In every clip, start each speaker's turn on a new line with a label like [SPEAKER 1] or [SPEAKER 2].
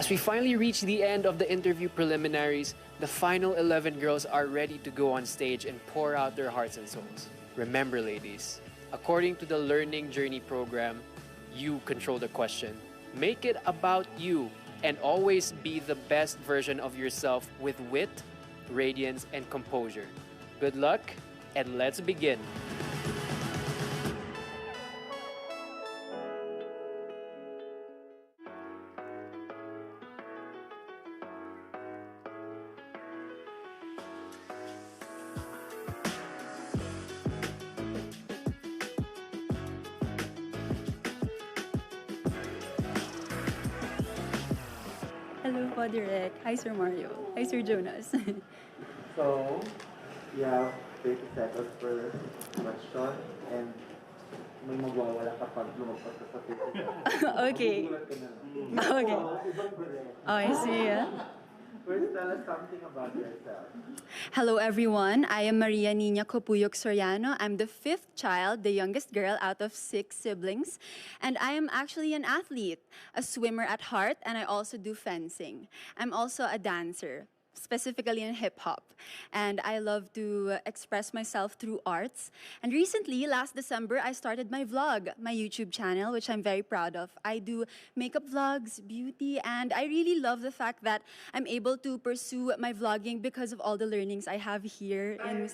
[SPEAKER 1] As we finally reach the end of the interview preliminaries, the final 11 girls are ready to go on stage and pour out their hearts and souls. Remember, ladies, according to the Learning Journey program, you control the question. Make it about you and always be the best version of yourself with wit, radiance, and composure. Good luck, and let's begin.
[SPEAKER 2] Hello po, Direk. Hi, Sir Mario. Hi, Sir Jonas.
[SPEAKER 3] So, you have 30 seconds per question and may magwawala kapag lumagpas ka sa 30 seconds.
[SPEAKER 2] Okay.
[SPEAKER 3] Magugulat ka na lang.
[SPEAKER 2] Okay.
[SPEAKER 3] Ibang direct.
[SPEAKER 2] Oh, I see.
[SPEAKER 3] First, tell us something about yourself.
[SPEAKER 2] Hello, everyone. I am Maria Nina Copuyok Soriano. I'm the 5th child, the youngest girl out of 6 siblings. And I am actually an athlete, a swimmer at heart, and I also do fencing. I'm also a dancer, specifically in hip-hop. And I love to express myself through arts. And recently, last December, I started my vlog, my YouTube channel, which I'm very proud of. I do makeup vlogs, beauty, and I really love the fact that I'm able to pursue my vlogging because of all the learnings I have here in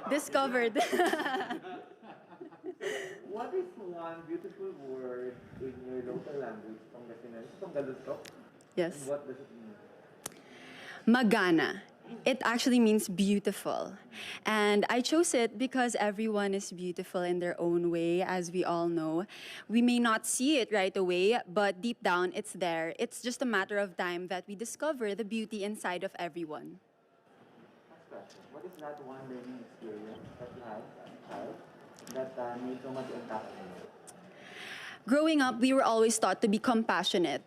[SPEAKER 2] Discovered.
[SPEAKER 3] What is one beautiful word in your local language, Pangasinan? Panggalusok?
[SPEAKER 2] Yes.
[SPEAKER 3] And what does it mean?
[SPEAKER 2] Magana. It actually means beautiful. And I chose it because everyone is beautiful in their own way, as we all know. We may not see it right away, but deep down it's there. It's just a matter of time that we discover the beauty inside of everyone.
[SPEAKER 3] Next question. What is that one learning experience that you had as a child that made so much impact on you?
[SPEAKER 2] Growing up, we were always taught to be compassionate,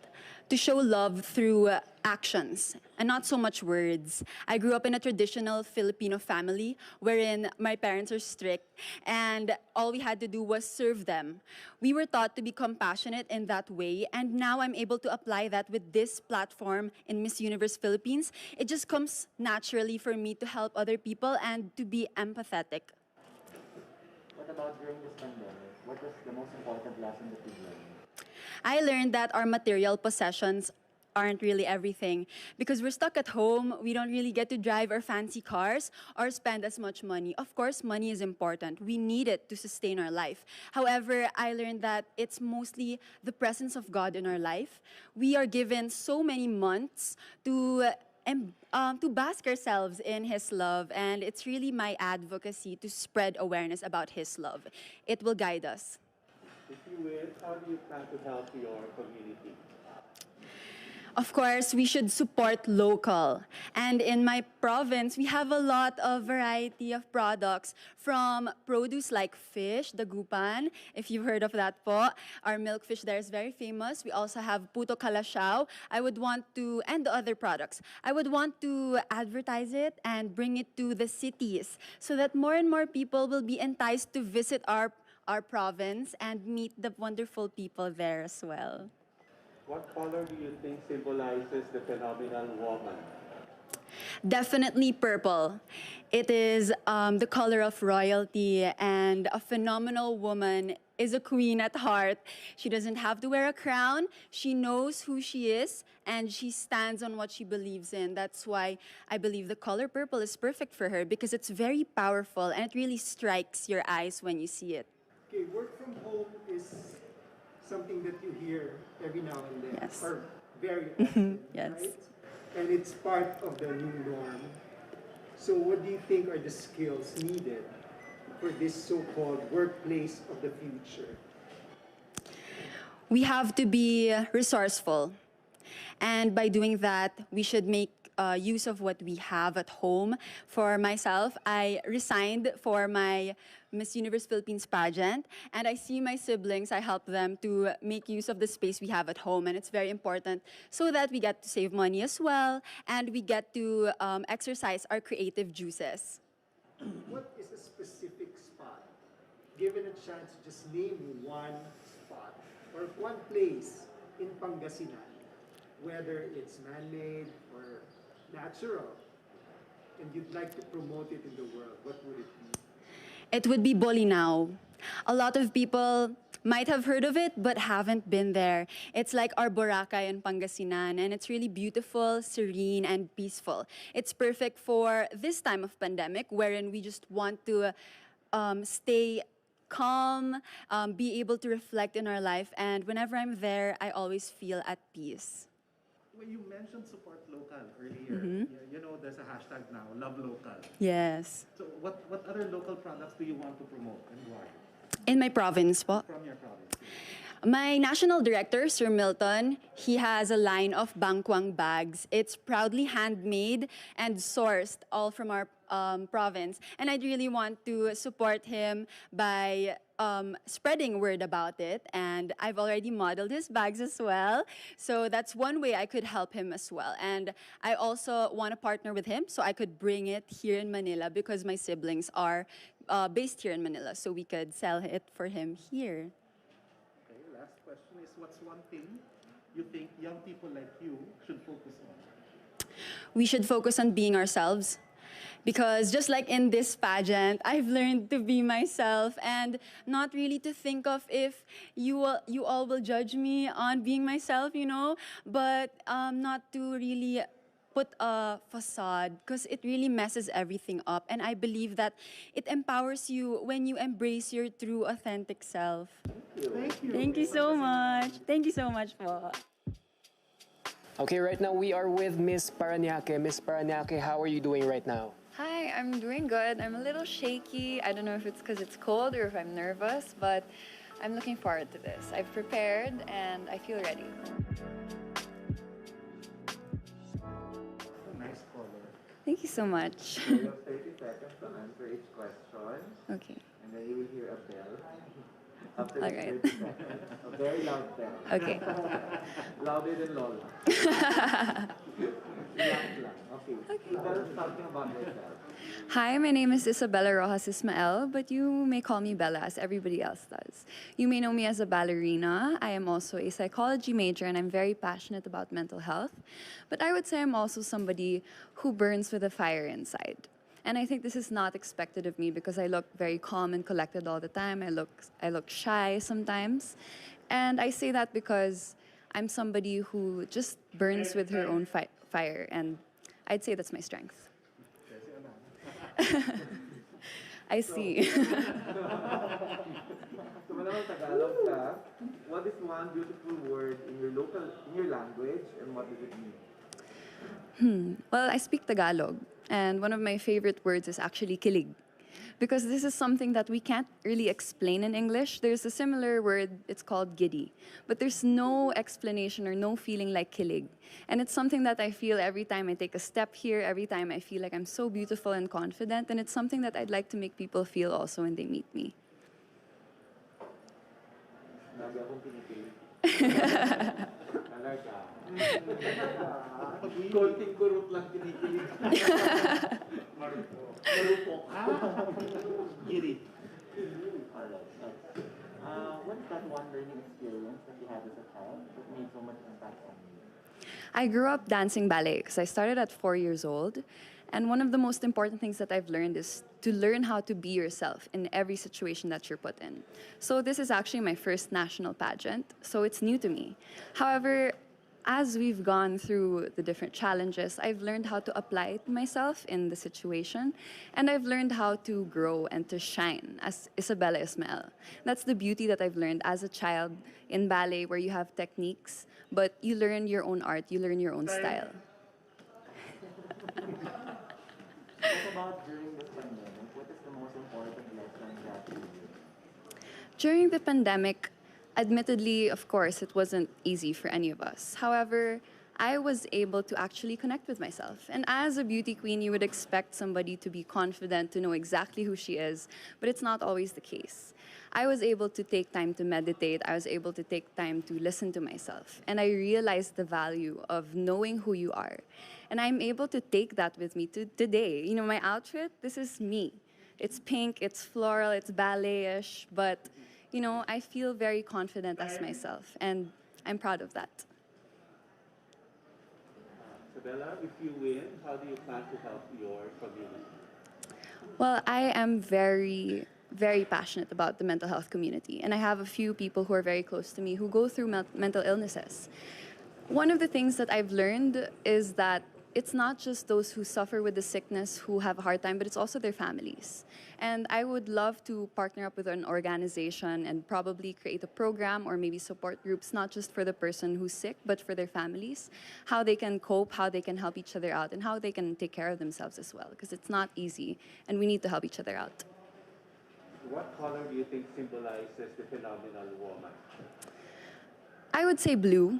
[SPEAKER 2] to show love through actions and not so much words. I grew up in a traditional Filipino family wherein my parents are strict and all we had to do was serve them. We were taught to be compassionate in that way, and now I'm able to apply that with this platform in Miss Universe Philippines. It just comes naturally for me to help other people and to be empathetic.
[SPEAKER 3] What about during this pandemic? What was the most important lesson that you learned?
[SPEAKER 2] I learned that our material possessions aren't really everything because we're stuck at home. We don't really get to drive our fancy cars or spend as much money. Of course, money is important. We need it to sustain our life. However, I learned that it's mostly the presence of God in our life. We are given so many months to bask ourselves in His love, and it's really my advocacy to spread awareness about His love. It will guide us.
[SPEAKER 3] If you will, how do you plan to help your community?
[SPEAKER 2] Of course, we should support local. And in my province, we have a lot of variety of products from produce like fish, the gupan, if you've heard of that po. Our milkfish there is very famous. We also have puto kalashao. And the other products. I would want to advertise it and bring it to the cities so that more and more people will be enticed to visit our province and meet the wonderful people there as well.
[SPEAKER 3] What color do you think symbolizes the phenomenal woman?
[SPEAKER 2] Definitely purple. It is the color of royalty, and a phenomenal woman is a queen at heart. She doesn't have to wear a crown. She knows who she is, and she stands on what she believes in. That's why I believe the color purple is perfect for her because it's very powerful and it really strikes your eyes when you see it.
[SPEAKER 4] Okay, work from home is something that you hear every now and then,
[SPEAKER 2] Yes.
[SPEAKER 4] or very often,
[SPEAKER 2] Yes.
[SPEAKER 4] right? And it's part of the new norm. So what do you think are the skills needed for this so-called workplace of the future?
[SPEAKER 2] We have to be resourceful. And by doing that, we should make use of what we have at home. For myself, I resigned for my Miss Universe Philippines pageant, and I see my siblings, I help them to make use of the space we have at home, and it's very important so that we get to save money as well, and we get to exercise our creative juices.
[SPEAKER 4] What is a specific spot? Given a chance to just name one spot or one place in Pangasinan, whether it's man-made or natural, and you'd like to promote it in the world, what would it be?
[SPEAKER 2] It would be Bolinao. A lot of people might have heard of it but haven't been there. It's like our Boracay in Pangasinan, and it's really beautiful, serene, and peaceful. It's perfect for this time of pandemic wherein we just want to stay calm, be able to reflect in our life, and whenever I'm there, I always feel at peace.
[SPEAKER 5] When you mentioned support local earlier, you know there's a hashtag now, love local.
[SPEAKER 2] Yes.
[SPEAKER 5] So what other local products do you want to promote and why?
[SPEAKER 2] In my province po.
[SPEAKER 5] From your province?
[SPEAKER 2] My national director, Sir Milton, he has a line of bangkwang bags. It's proudly handmade and sourced all from our province. And I'd really want to support him by spreading word about it. And I've already modeled his bags as well. So that's one way I could help him as well. And I also want to partner with him so I could bring it here in Manila because my siblings are based here in Manila. So we could sell it for him here.
[SPEAKER 5] Okay, last question is what's one thing you think young people like you should focus on?
[SPEAKER 2] We should focus on being ourselves. Because just like in this pageant, I've learned to be myself and not really to think of if you all will judge me on being myself, you know, but not to really put a facade because it really messes everything up. And I believe that it empowers you when you embrace your true, authentic self.
[SPEAKER 5] Thank you.
[SPEAKER 2] Thank you so much. Thank you so much po.
[SPEAKER 1] Okay, right now we are with Miss Paranaque. Miss Paranaque, how are you doing right now?
[SPEAKER 6] Hi, I'm doing good. I'm a little shaky. I don't know if it's because it's cold or if I'm nervous, but I'm looking forward to this. I've prepared and I feel ready.
[SPEAKER 5] Nice color.
[SPEAKER 2] Thank you so much.
[SPEAKER 3] You have 30 seconds to answer each question,
[SPEAKER 2] Okay.
[SPEAKER 3] and then you will hear a bell. After
[SPEAKER 2] All
[SPEAKER 3] the
[SPEAKER 2] right.
[SPEAKER 3] 30 seconds, a very loud bell.
[SPEAKER 2] Okay.
[SPEAKER 3] Louder than Lola. Relax lang. Okay. Tell us something about yourself.
[SPEAKER 6] Hi, my name is Isabella Rojas Ismael, but you may call me Bella as everybody else does. You may know me as a ballerina. I am also a psychology major and I'm very passionate about mental health. But I would say I'm also somebody who burns with a fire inside. And I think this is not expected of me because I look very calm and collected all the time. I look shy sometimes. And I say that because I'm somebody who just burns with her own fire. And I'd say that's my strength. I see.
[SPEAKER 3] So, malamang Tagalog ka. What is one beautiful word in your language, and what does it mean?
[SPEAKER 6] Well, I speak Tagalog, and one of my favorite words is actually kilig. Because this is something that we can't really explain in English. There's a similar word, it's called giddy. But there's no explanation or no feeling like kilig. And it's something that I feel every time I take a step here, every time I feel like I'm so beautiful and confident. And it's something that I'd like to make people feel also when they meet me.
[SPEAKER 3] Lagi akong kinikilig. Talaga. Konting kurot lang kinikilig.
[SPEAKER 5] Marupok. Giri.
[SPEAKER 3] Alright, next. What's that one learning experience that you had as a child that made so much impact on you?
[SPEAKER 6] I grew up dancing ballet because I started at 4 years old. And one of the most important things that I've learned is to learn how to be yourself in every situation that you're put in. So this is actually my first national pageant, so it's new to me. However, as we've gone through the different challenges, I've learned how to apply it myself in the situation, and I've learned how to grow and to shine as Isabella Ismael. That's the beauty that I've learned as a child in ballet, where you have techniques, but you learn your own art, you learn your own style.
[SPEAKER 3] What about during this pandemic? What is the most important lesson that you learned?
[SPEAKER 6] During the pandemic, admittedly, of course, it wasn't easy for any of us. However, I was able to actually connect with myself. And as a beauty queen, you would expect somebody to be confident, to know exactly who she is, but it's not always the case. I was able to take time to meditate. I was able to take time to listen to myself. And I realized the value of knowing who you are. And I'm able to take that with me to today. You know, my outfit, this is me. It's pink, it's floral, it's ballet-ish, but I feel very confident as myself, and I'm proud of that.
[SPEAKER 5] Isabella, if you win, how do you plan to help your community?
[SPEAKER 6] Well, I am very, very passionate about the mental health community, and I have a few people who are very close to me who go through mental illnesses. One of the things that I've learned is that it's not just those who suffer with the sickness who have a hard time, but it's also their families. And I would love to partner up with an organization and probably create a program or maybe support groups, not just for the person who's sick, but for their families, how they can cope, how they can help each other out, and how they can take care of themselves as well, because it's not easy, and we need to help each other out.
[SPEAKER 5] What color do you think symbolizes the phenomenal woman?
[SPEAKER 6] I would say blue.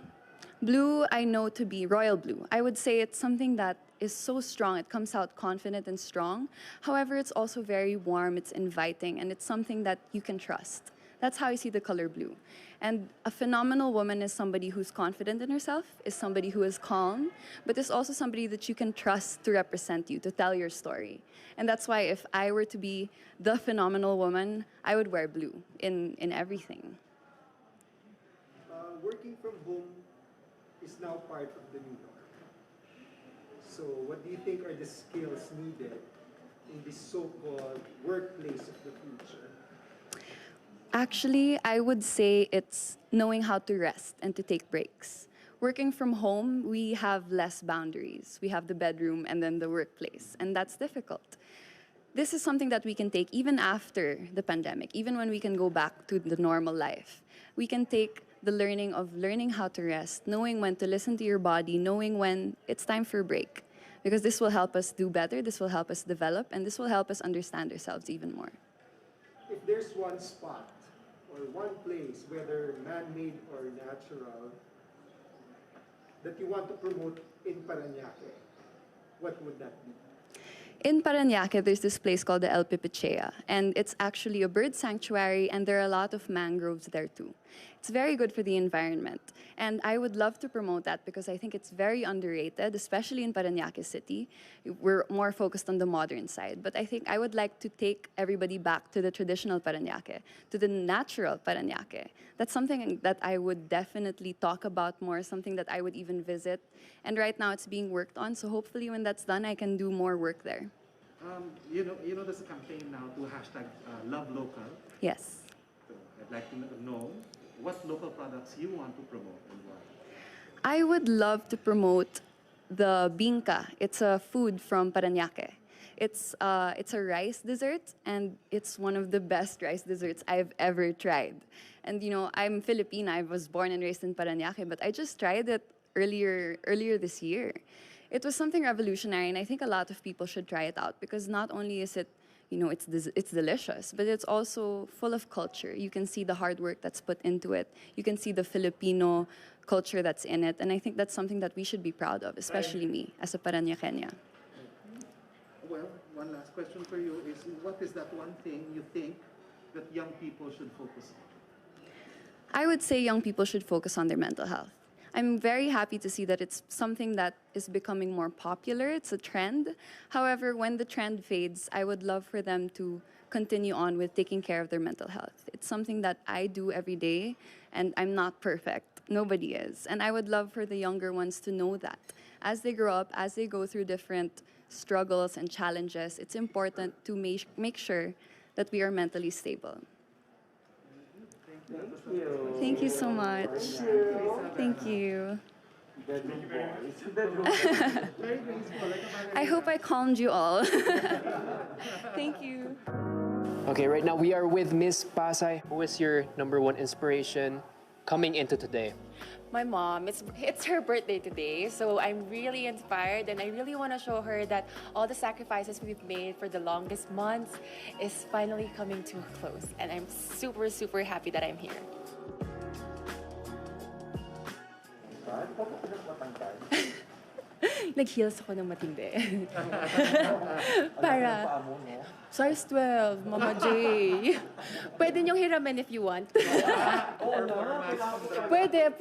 [SPEAKER 6] Blue, I know to be royal blue. I would say it's something that is so strong. It comes out confident and strong. However, it's also very warm, it's inviting, and it's something that you can trust. That's how I see the color blue. And a phenomenal woman is somebody who's confident in herself, is somebody who is calm, but is also somebody that you can trust to represent you, to tell your story. And that's why if I were to be the phenomenal woman, I would wear blue in everything.
[SPEAKER 4] Working from home is now part of the new norm. So what do you think are the skills needed in this so-called workplace of the future?
[SPEAKER 6] Actually, I would say it's knowing how to rest and to take breaks. Working from home, we have less boundaries. We have the bedroom and then the workplace, and that's difficult. This is something that we can take even after the pandemic, even when we can go back to the normal life. We can take the learning how to rest, knowing when to listen to your body, knowing when it's time for a break. Because this will help us do better, this will help us develop, and this will help us understand ourselves even more.
[SPEAKER 4] If there's one spot or one place, whether man-made or natural, that you want to promote in Parañaque, what would that be?
[SPEAKER 6] In Parañaque, there's this place called the El Pipicea, and it's actually a bird sanctuary, and there are a lot of mangroves there too. It's very good for the environment, and I would love to promote that because I think it's very underrated, especially in Parañaque City. We're more focused on the modern side, but I think I would like to take everybody back to the traditional Parañaque, to the natural Parañaque. That's something that I would definitely talk about more, something that I would even visit, and right now it's being worked on, so hopefully when that's done, I can do more work there.
[SPEAKER 5] You know, there's a campaign now to hashtag Love Local.
[SPEAKER 6] Yes.
[SPEAKER 5] So I'd like to know what local products you want to promote and why.
[SPEAKER 6] I would love to promote the binca. It's a food from Parañaque. It's a rice dessert, and it's one of the best rice desserts I've ever tried. And I'm Filipina. I was born and raised in Parañaque, but I just tried it earlier this year. It was something revolutionary, and I think a lot of people should try it out because not only is it, it's delicious, but it's also full of culture. You can see the hard work that's put into it. You can see the Filipino culture that's in it, and I think that's something that we should be proud of, especially me as a Parañaqueña.
[SPEAKER 5] Well, one last question for you is, what is that one thing you think that young people should focus on?
[SPEAKER 6] I would say young people should focus on their mental health. I'm very happy to see that it's something that is becoming more popular. It's a trend. However, when the trend fades, I would love for them to continue on with taking care of their mental health. It's something that I do every day, and I'm not perfect. Nobody is. And I would love for the younger ones to know that. As they grow up, as they go through different struggles and challenges, it's important to make sure that we are mentally stable.
[SPEAKER 3] Thank you.
[SPEAKER 6] Thank you so much. Thank you.
[SPEAKER 3] Bedroom boys. Bedroom
[SPEAKER 5] Very graceful, like a
[SPEAKER 6] I hope I calmed you all. Thank you.
[SPEAKER 1] Okay, right now we are with Miss Pasay. Who is your number one inspiration coming into today?
[SPEAKER 7] My mom. It's her birthday today, so I'm really inspired, and I really want to show her that all the sacrifices we've made for the longest months is finally coming to a close, and I'm super, super happy that I'm here. Nag-heels ako ng matindi. Para size 12, Mama J. Pwede niyong hiramin if you want. Pwede.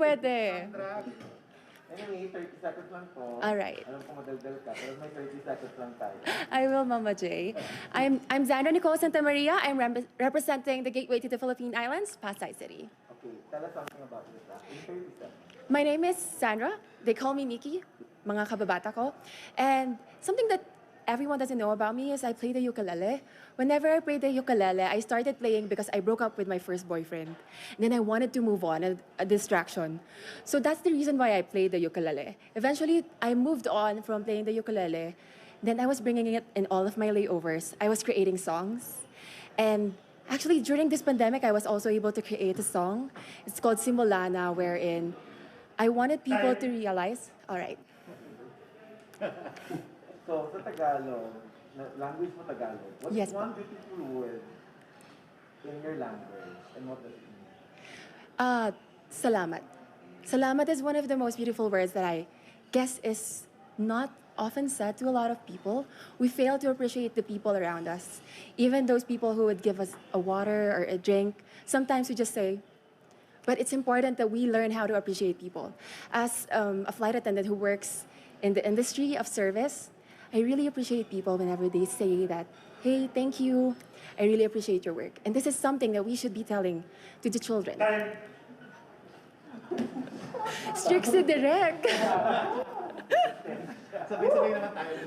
[SPEAKER 3] Anyway, 30 seconds lang po.
[SPEAKER 7] Alright.
[SPEAKER 3] Alam ko madaldal ka, pero may 30 seconds lang tayo.
[SPEAKER 7] I will, Mama J. I'm Xandra Nicole Santa Maria. I'm representing the gateway to the Philippine Islands, Pasay City.
[SPEAKER 3] Okay, tell us something about yourself in 30 seconds.
[SPEAKER 7] My name is Sandra. They call me Nikki, mga kababata ko. And something that everyone doesn't know about me is I play the ukulele. Whenever I play the ukulele, I started playing because I broke up with my first boyfriend. And then I wanted to move on, a distraction. So that's the reason why I played the ukulele. Eventually, I moved on from playing the ukulele. Then I was bringing it in all of my layovers. I was creating songs. And actually, during this pandemic, I was also able to create a song. It's called Simbolana, wherein I wanted people to realize, all right.
[SPEAKER 3] So, sa Tagalog, language mo Tagalog, what's
[SPEAKER 7] Yes,
[SPEAKER 3] one beautiful word in your language, and what does it mean?
[SPEAKER 7] Salamat. Salamat is one of the most beautiful words that I guess is not often said to a lot of people. We fail to appreciate the people around us. Even those people who would give us a water or a drink, sometimes we just say, but it's important that we learn how to appreciate people. As a flight attendant who works in the industry of service, I really appreciate people whenever they say that, hey, thank you, I really appreciate your work. And this is something that we should be telling to the children. Strict si Direk.
[SPEAKER 5] Sabay-sabay naman tayo.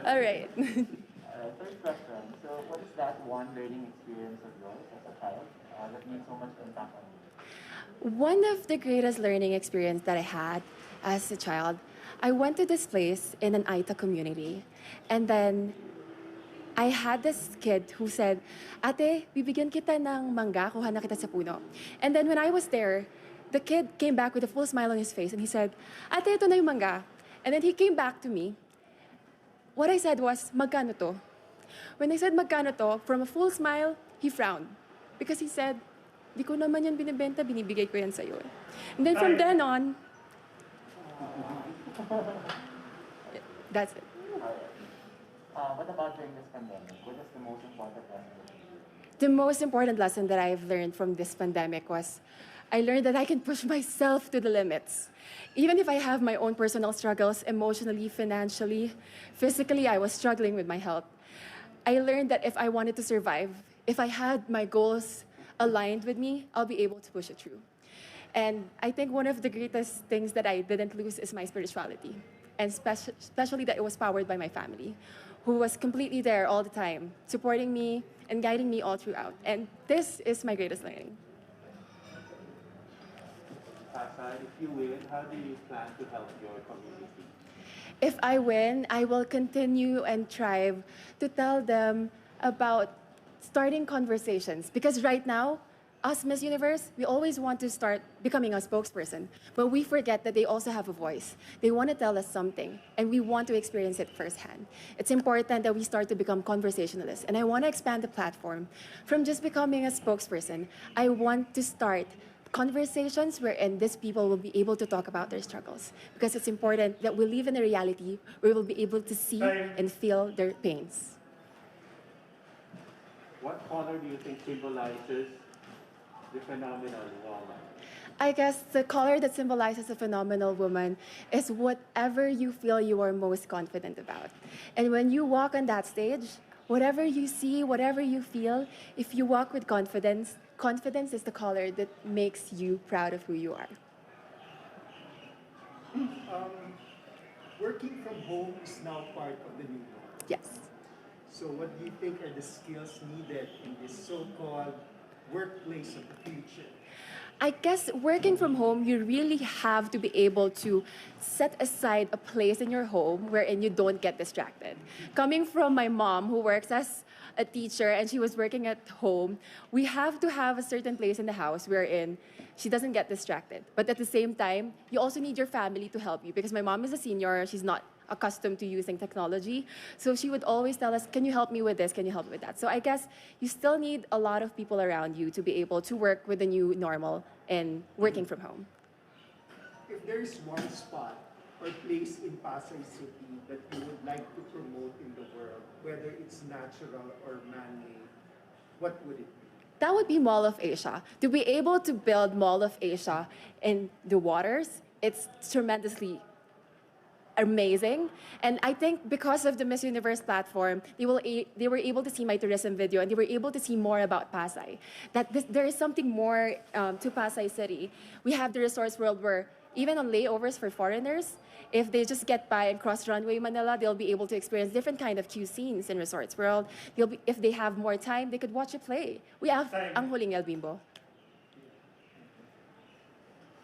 [SPEAKER 7] All right.
[SPEAKER 3] Third question. So, what is that one learning experience of yours as a child that made so much impact on you?
[SPEAKER 7] One of the greatest learning experience that I had as a child, I went to this place in an Aita community. And then I had this kid who said, Ate, bibigyan kita ng mangga, kuha na kita sa puno. And then when I was there, the kid came back with a full smile on his face and he said, Ate, ito na yung mangga. And then he came back to me. What I said was, magkano to? When I said magkano to, from a full smile, he frowned. Because he said, di ko naman yan binibenta, binibigay ko yan sa'yo. And then from then on, that's it.
[SPEAKER 3] What about during this pandemic? What is the most important lesson?
[SPEAKER 7] The most important lesson that I've learned from this pandemic was I learned that I can push myself to the limits. Even if I have my own personal struggles, emotionally, financially, physically, I was struggling with my health. I learned that if I wanted to survive, if I had my goals aligned with me, I'll be able to push it through. And I think one of the greatest things that I didn't lose is my spirituality. And especially that it was powered by my family, who was completely there all the time, supporting me and guiding me all throughout. And this is my greatest learning.
[SPEAKER 8] Sasa, if you win, how do you plan to help your community?
[SPEAKER 7] If I win, I will continue and strive to tell them about starting conversations. Because right now, us Miss Universe, we always want to start becoming a spokesperson, but we forget that they also have a voice. They want to tell us something, and we want to experience it firsthand. It's important that we start to become conversationalists, and I want to expand the platform from just becoming a spokesperson. I want to start conversations wherein these people will be able to talk about their struggles, because it's important that we live in a reality where we'll be able to see and feel their pains.
[SPEAKER 8] What color do you think symbolizes the phenomenal woman?
[SPEAKER 7] I guess the color that symbolizes a phenomenal woman is whatever you feel you are most confident about. And when you walk on that stage, whatever you see, whatever you feel, if you walk with confidence, confidence is the color that makes you proud of who you are.
[SPEAKER 4] Working from home is now part of the new norm.
[SPEAKER 7] Yes.
[SPEAKER 4] So what do you think are the skills needed in this so-called workplace of the future?
[SPEAKER 7] I guess working from home, you really have to be able to set aside a place in your home wherein you don't get distracted. Coming from my mom, who works as a teacher and she was working at home, we have to have a certain place in the house wherein she doesn't get distracted. But at the same time, you also need your family to help you, because my mom is a senior, she's not accustomed to using technology. So she would always tell us, can you help me with this? Can you help me with that? So I guess you still need a lot of people around you to be able to work with the new normal and working from home.
[SPEAKER 4] If there's one spot or place in Pasay City that you would like to promote in the world, whether it's natural or man-made, what would it be?
[SPEAKER 7] That would be Mall of Asia. To be able to build Mall of Asia in the waters, it's tremendously amazing. And I think because of the Miss Universe platform, they were able to see my tourism video and they were able to see more about Pasay. That there is something more to Pasay City. We have the Resorts World where even on layovers for foreigners, if they just get by and cross runway Manila, they'll be able to experience different kind of cuisines in Resorts World. If they have more time, they could watch a play. We have Ang Huling El Bimbo.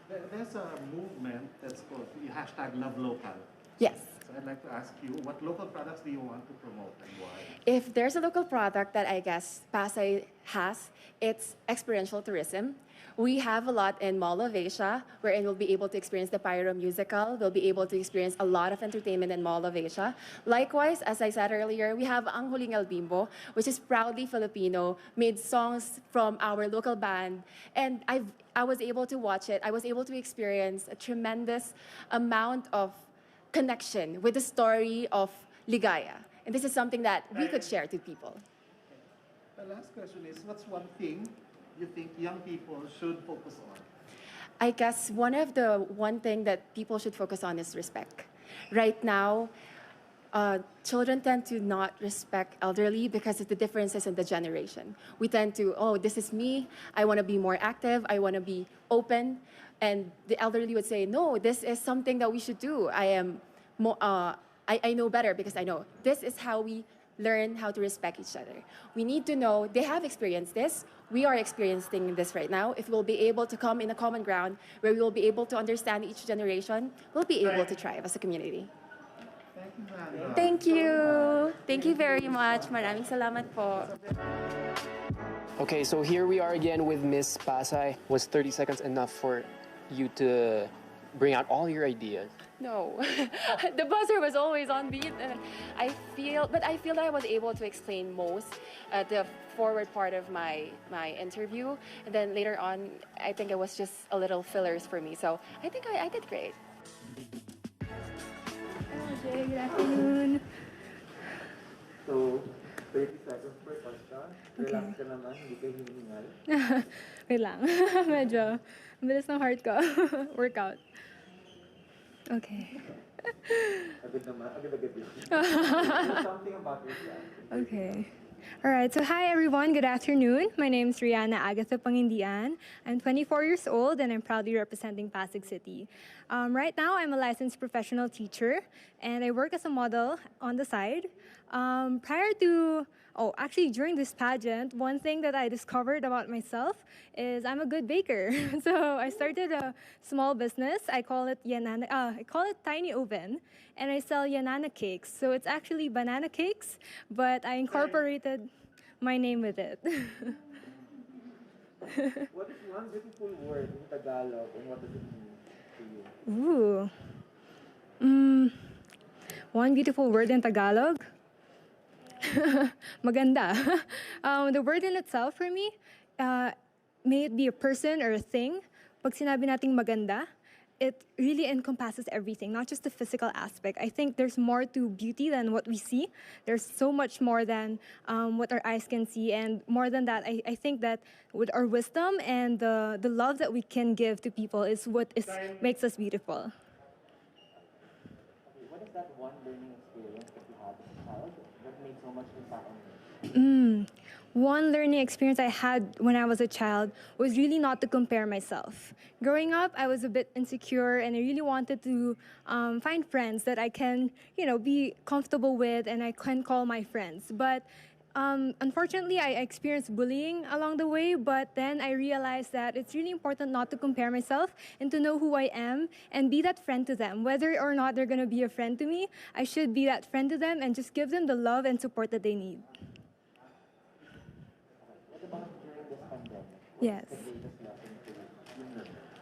[SPEAKER 5] There's a movement that's called the hashtag Love Local.
[SPEAKER 7] Yes.
[SPEAKER 5] So I'd like to ask you, what local products do you want to promote and why?
[SPEAKER 7] If there's a local product that I guess Pasay has, it's experiential tourism. We have a lot in Mall of Asia, wherein we'll be able to experience the Pyro musical. We'll be able to experience a lot of entertainment in Mall of Asia. Likewise, as I said earlier, we have Ang Huling El Bimbo, which is proudly Filipino, made songs from our local band. And I was able to watch it. I was able to experience a tremendous amount of connection with the story of Ligaya. And this is something that we could share to people.
[SPEAKER 5] The last question is, what's one thing you think young people should focus on?
[SPEAKER 7] I guess one thing that people should focus on is respect. Right now, children tend to not respect elderly because of the differences in the generation. We tend to, oh, this is me, I want to be more active, I want to be open. And the elderly would say, no, this is something that we should do. I know better because I know. This is how we learn how to respect each other. We need to know they have experienced this. We are experiencing this right now. If we'll be able to come in a common ground where we will be able to understand each generation, we'll be able to thrive as a community.
[SPEAKER 5] Thank you, Sandra.
[SPEAKER 7] Thank you. Thank you very much. Maraming salamat po.
[SPEAKER 1] Okay, so here we are again with Miss Pasay. Was 30 seconds enough for you to bring out all your ideas?
[SPEAKER 7] No, the buzzer was always on beat, and I feel that I was able to explain most the forward part of my interview, and then later on, I think it was just a little fillers for me. So I think I did great.
[SPEAKER 9] Good afternoon.
[SPEAKER 3] So, 30 seconds per question. Relax ka naman, hindi ka hinihingal.
[SPEAKER 9] Wait lang. Medyo, ang bilis ng heart ko. Workout. Okay.
[SPEAKER 3] Agad naman, agad-agad yun. Do something about yourself.
[SPEAKER 9] Okay. All right, so hi everyone, good afternoon. My name is Rihanna Agatha Pangindian. I'm 24 years old and I'm proudly representing Pasig City. Right now, I'm a licensed professional teacher and I work as a model on the side. During this pageant, one thing that I discovered about myself is I'm a good baker. So I started a small business. I call it Tiny Oven, and I sell Yanana cakes. So it's actually banana cakes, but I incorporated my name with it.
[SPEAKER 3] What is one beautiful word in Tagalog and what does it mean to you?
[SPEAKER 9] Ooh. One beautiful word in Tagalog? Maganda. The word in itself for me, may it be a person or a thing, pag sinabi nating maganda, it really encompasses everything, not just the physical aspect. I think there's more to beauty than what we see. There's so much more than what our eyes can see. And more than that, I think that with our wisdom and the love that we can give to people is what makes us beautiful.
[SPEAKER 3] Okay, what is that one learning experience that you had as a child that made so much impact on you?
[SPEAKER 9] One learning experience I had when I was a child was really not to compare myself. Growing up, I was a bit insecure and I really wanted to find friends that I can, be comfortable with and I can call my friends. But unfortunately, I experienced bullying along the way, but then I realized that it's really important not to compare myself and to know who I am and be that friend to them. Whether or not they're going to be a friend to me, I should be that friend to them and just give them the love and support that they need. Yes.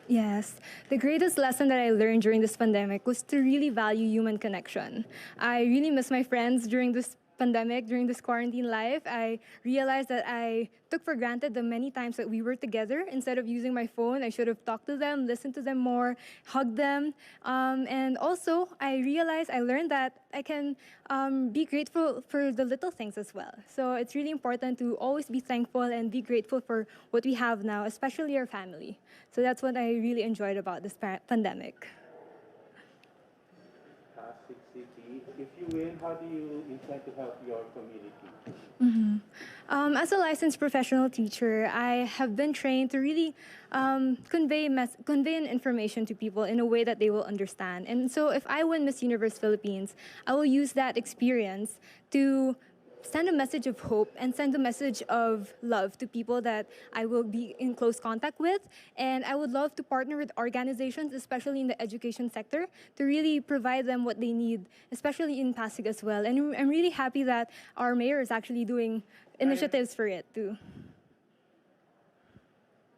[SPEAKER 9] Yes. The greatest lesson that I learned during this pandemic was to really value human connection. I really miss my friends during this pandemic, during this quarantine life. I realized that I took for granted the many times that we were together. Instead of using my phone, I should have talked to them, listened to them more, hugged them. And also, I learned that I can be grateful for the little things as well. So it's really important to always be thankful and be grateful for what we have now, especially our family. So that's what I really enjoyed about this pandemic.
[SPEAKER 8] you win, how do you intend to help your community?
[SPEAKER 9] As a licensed professional teacher, I have been trained to really convey an information to people in a way that they will understand. And so if I win Miss Universe Philippines, I will use that experience to send a message of hope and send a message of love to people that I will be in close contact with. And I would love to partner with organizations, especially in the education sector, to really provide them what they need, especially in Pasig as well. And I'm really happy that our mayor is actually doing initiatives for it too.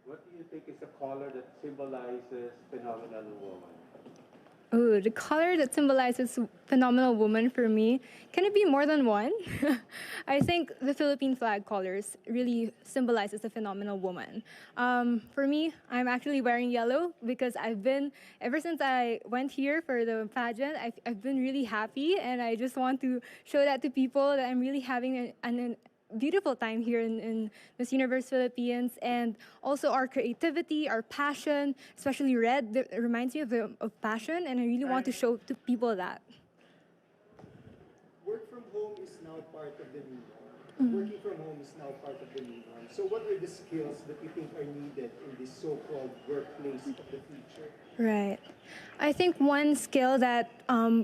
[SPEAKER 8] What do you think is a color that symbolizes phenomenal woman?
[SPEAKER 9] Oh, the color that symbolizes phenomenal woman for me, can it be more than one? I think the Philippine flag colors really symbolizes the phenomenal woman. For me, I'm actually wearing yellow because ever since I went here for the pageant, I've been really happy, and I just want to show that to people that I'm really having an beautiful time here in Miss Universe Philippines, and also our creativity, our passion, especially red, that reminds me of passion, and I really want to show to people that.
[SPEAKER 4] Work from home is now part of the new norm. Working from home is now part of the new norm. So what are the skills that you think are needed in this so-called workplace of the future?
[SPEAKER 9] Right. I think one skill that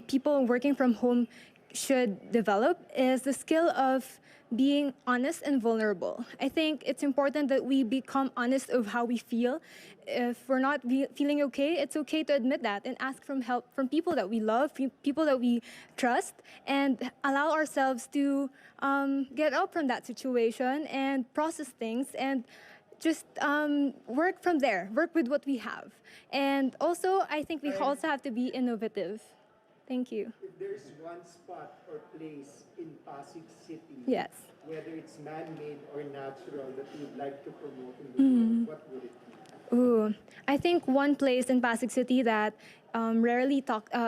[SPEAKER 9] people working from home should develop is the skill of being honest and vulnerable. I think it's important that we become honest of how we feel. If we're not feeling okay, it's okay to admit that and ask for help from people that we love, people that we trust, and allow ourselves to get up from that situation and process things and just work from there, work with what we have. And also, I think we also have to be innovative. Thank you.
[SPEAKER 4] If there's one spot or place in Pasig City,
[SPEAKER 9] Yes.
[SPEAKER 4] whether it's man-made or natural, that you'd like to promote in the world, what would it be?
[SPEAKER 9] Ooh, I think one place in Pasig City that rarely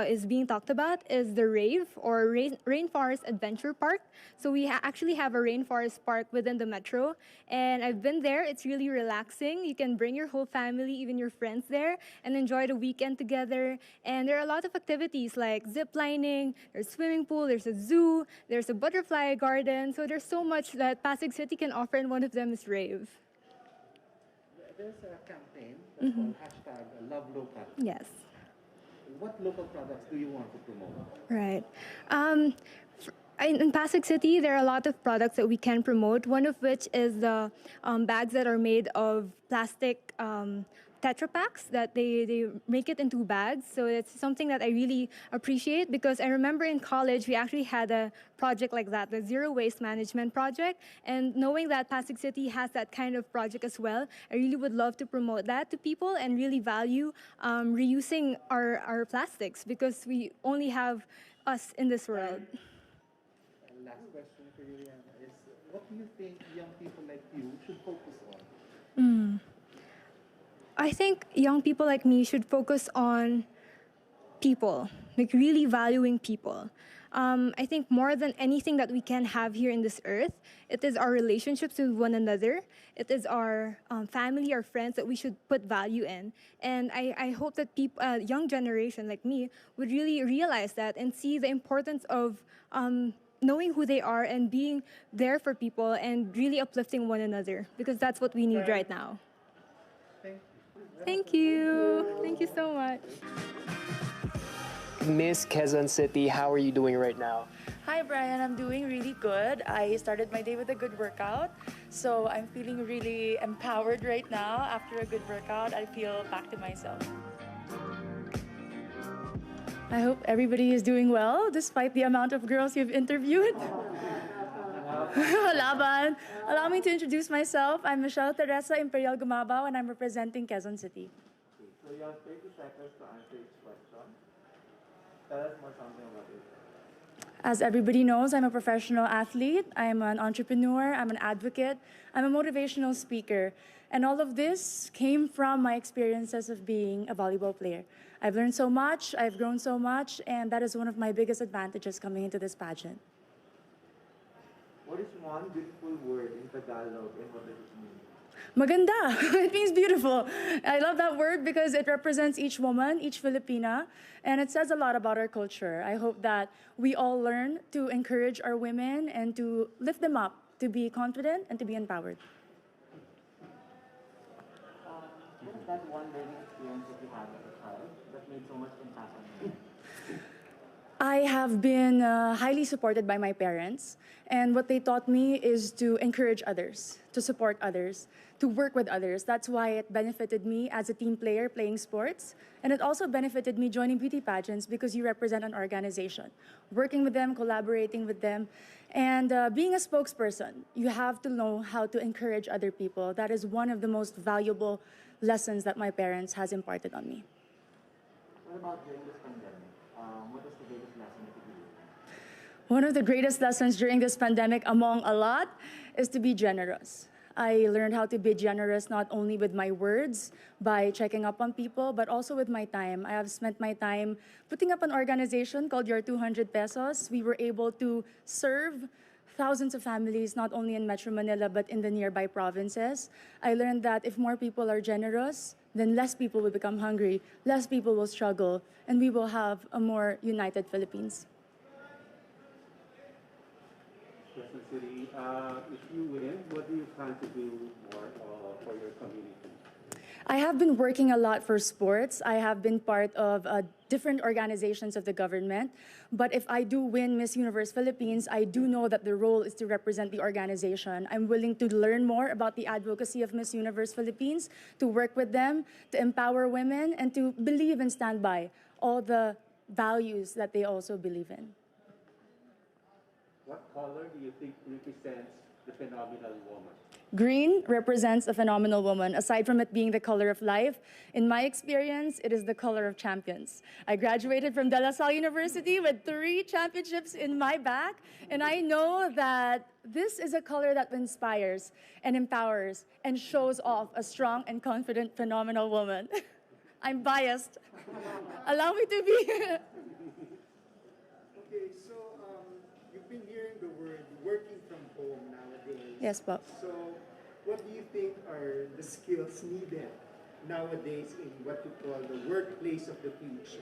[SPEAKER 9] is being talked about is the Rave, or Rainforest Adventure Park. So we actually have a rainforest park within the metro, and I've been there. It's really relaxing. You can bring your whole family, even your friends there, and enjoy the weekend together. And there are a lot of activities like zip lining, there's swimming pool, there's a zoo, there's a butterfly garden. So there's so much that Pasig City can offer, and one of them is Rave.
[SPEAKER 5] There's a campaign that's called hashtag Love Local.
[SPEAKER 9] Yes.
[SPEAKER 5] What local products do you want to promote?
[SPEAKER 9] Right. In Pasig City, there are a lot of products that we can promote, one of which is the bags that are made of plastic Tetra Packs, that they make it into bags. So it's something that I really appreciate, because I remember in college we actually had a project like that, the Zero Waste Management Project. And knowing that Pasig City has that kind of project as well, I really would love to promote that to people and really value reusing our plastics, because we only have us in this world.
[SPEAKER 5] Last question for you, Rihanna, is what do you think young people like you should focus on?
[SPEAKER 9] I think young people like me should focus on people, like really valuing people. I think more than anything that we can have here in this earth, it is our relationships with one another. It is our family, our friends that we should put value in. And I hope that young generation like me would really realize that and see the importance of knowing who they are and being there for people and really uplifting one another, because that's what we need right now. Thank you. Thank you so much.
[SPEAKER 1] Miss Quezon City, how are you doing right now?
[SPEAKER 10] Hi Brian, I'm doing really good. I started my day with a good workout, so I'm feeling really empowered right now. After a good workout, I feel back to myself. I hope everybody is doing well despite the amount of girls you've interviewed. Laban. Allow me to introduce myself. I'm Michelle Teresa Imperial Gumabao, and I'm representing Quezon City.
[SPEAKER 3] So you have 30 seconds to answer each question. Tell us more something about it.
[SPEAKER 10] As everybody knows, I'm a professional athlete, I'm an entrepreneur, I'm an advocate, I'm a motivational speaker. And all of this came from my experiences of being a volleyball player. I've learned so much, I've grown so much, and that is one of my biggest advantages coming into this pageant.
[SPEAKER 3] What is one beautiful word in Tagalog and what does it mean?
[SPEAKER 10] Maganda. It means beautiful. I love that word because it represents each woman, each Filipina, and it says a lot about our culture. I hope that we all learn to encourage our women and to lift them up, to be confident and to be empowered.
[SPEAKER 3] What is that one learning experience that you had as a child that made so much impact on you?
[SPEAKER 10] I have been highly supported by my parents, and what they taught me is to encourage others, to support others, to work with others. That's why it benefited me as a team player playing sports, and it also benefited me joining beauty pageants because you represent an organization. Working with them, collaborating with them, and being a spokesperson, you have to know how to encourage other people. That is one of the most valuable lessons that my parents has imparted on me.
[SPEAKER 3] What about during this pandemic? What was the greatest lesson that you learned?
[SPEAKER 10] One of the greatest lessons during this pandemic, among a lot, is to be generous. I learned how to be generous not only with my words, by checking up on people, but also with my time. I have spent my time putting up an organization called Your 200 Pesos. We were able to serve thousands of families, not only in Metro Manila, but in the nearby provinces. I learned that if more people are generous, then less people will become hungry, less people will struggle, and we will have a more united Philippines.
[SPEAKER 8] Quezon City, if you win, what do you plan to do more for your community?
[SPEAKER 10] I have been working a lot for sports. I have been part of different organizations of the government. But if I do win Miss Universe Philippines, I do know that the role is to represent the organization. I'm willing to learn more about the advocacy of Miss Universe Philippines, to work with them, to empower women, and to believe and stand by all the values that they also believe in.
[SPEAKER 8] What color do you think represents the phenomenal woman?
[SPEAKER 10] Green represents a phenomenal woman. Aside from it being the color of life, in my experience, it is the color of champions. I graduated from De La Salle University with 3 championships in my back, and I know that this is a color that inspires and empowers and shows off a strong and confident, phenomenal woman. I'm biased. Allow me to be.
[SPEAKER 4] Okay, so you've been hearing the word working from home nowadays.
[SPEAKER 10] Yes, Bob.
[SPEAKER 4] So what do you think are the skills needed nowadays in what you call the workplace of the future?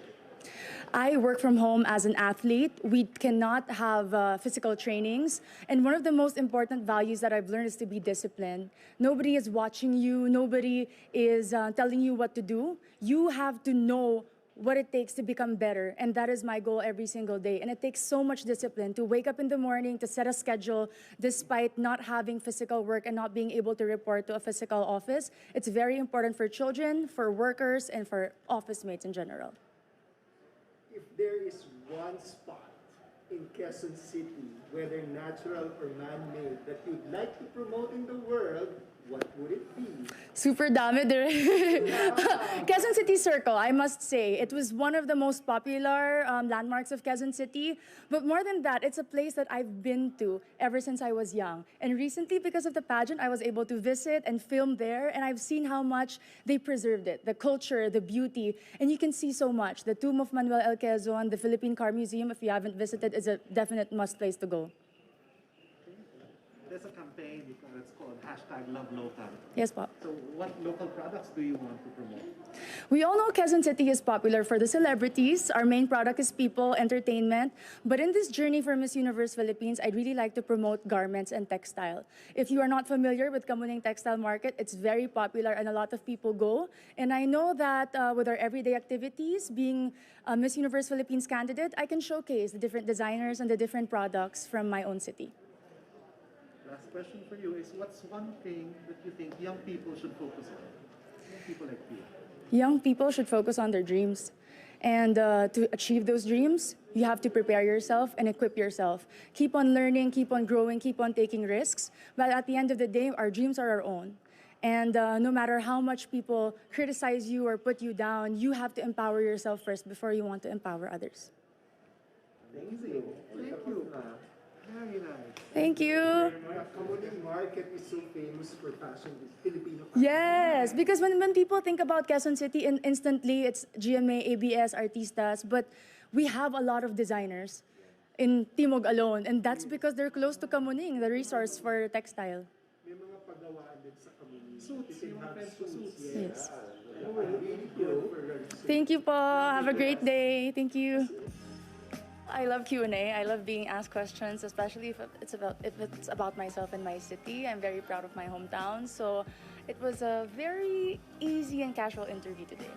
[SPEAKER 10] I work from home as an athlete. We cannot have physical trainings. And one of the most important values that I've learned is to be disciplined. Nobody is watching you. Nobody is telling you what to do. You have to know what it takes to become better. And that is my goal every single day. And it takes so much discipline to wake up in the morning, to set a schedule, despite not having physical work and not being able to report to a physical office. It's very important for children, for workers, and for office mates in general.
[SPEAKER 4] If there is one spot in Quezon City, whether natural or man-made, that you'd like to promote in the world, what would it be?
[SPEAKER 10] Super dami. Quezon City Circle, I must say. It was one of the most popular landmarks of Quezon City. But more than that, it's a place that I've been to ever since I was young. And recently, because of the pageant, I was able to visit and film there. And I've seen how much they preserved it, the culture, the beauty. And you can see so much. The tomb of Manuel L. Quezon, the Philippine Car Museum, if you haven't visited, is a definite must place to go.
[SPEAKER 5] There's a campaign that's called #LoveLocal.
[SPEAKER 10] Yes, Pop.
[SPEAKER 5] So what local products do you want to promote?
[SPEAKER 10] We all know Quezon City is popular for the celebrities. Our main product is people, entertainment. But in this journey for Miss Universe Philippines, I'd really like to promote garments and textile. If you are not familiar with Kamuning Textile Market, it's very popular and a lot of people go. And I know that with our everyday activities, being a Miss Universe Philippines candidate, I can showcase the different designers and the different products from my own city.
[SPEAKER 5] Last question for you is, what's one thing that you think young people should focus on? Young people like you.
[SPEAKER 10] Young people should focus on their dreams. And to achieve those dreams, you have to prepare yourself and equip yourself. Keep on learning, keep on growing, keep on taking risks. But at the end of the day, our dreams are our own. And no matter how much people criticize you or put you down, you have to empower yourself first before you want to empower others.
[SPEAKER 4] Amazing. Thank you. Very nice.
[SPEAKER 10] Thank you.
[SPEAKER 4] Kamuning Market is so famous for fashion, Filipino fashion.
[SPEAKER 10] Yes, because when people think about Quezon City, instantly it's GMA, ABS, Artistas, but we have a lot of designers in Timog alone, and that's because they're close to Kamuning, the resource for textile.
[SPEAKER 4] May mga pagawaan din sa Kamuning. suits, yung mga friends ko suits.
[SPEAKER 10] Yes.
[SPEAKER 4] Really good for her.
[SPEAKER 10] Thank you po. Have a great day. Thank you. I love Q&A. I love being asked questions, especially if it's about myself and my city. I'm very proud of my hometown. So it was a very easy and casual interview today.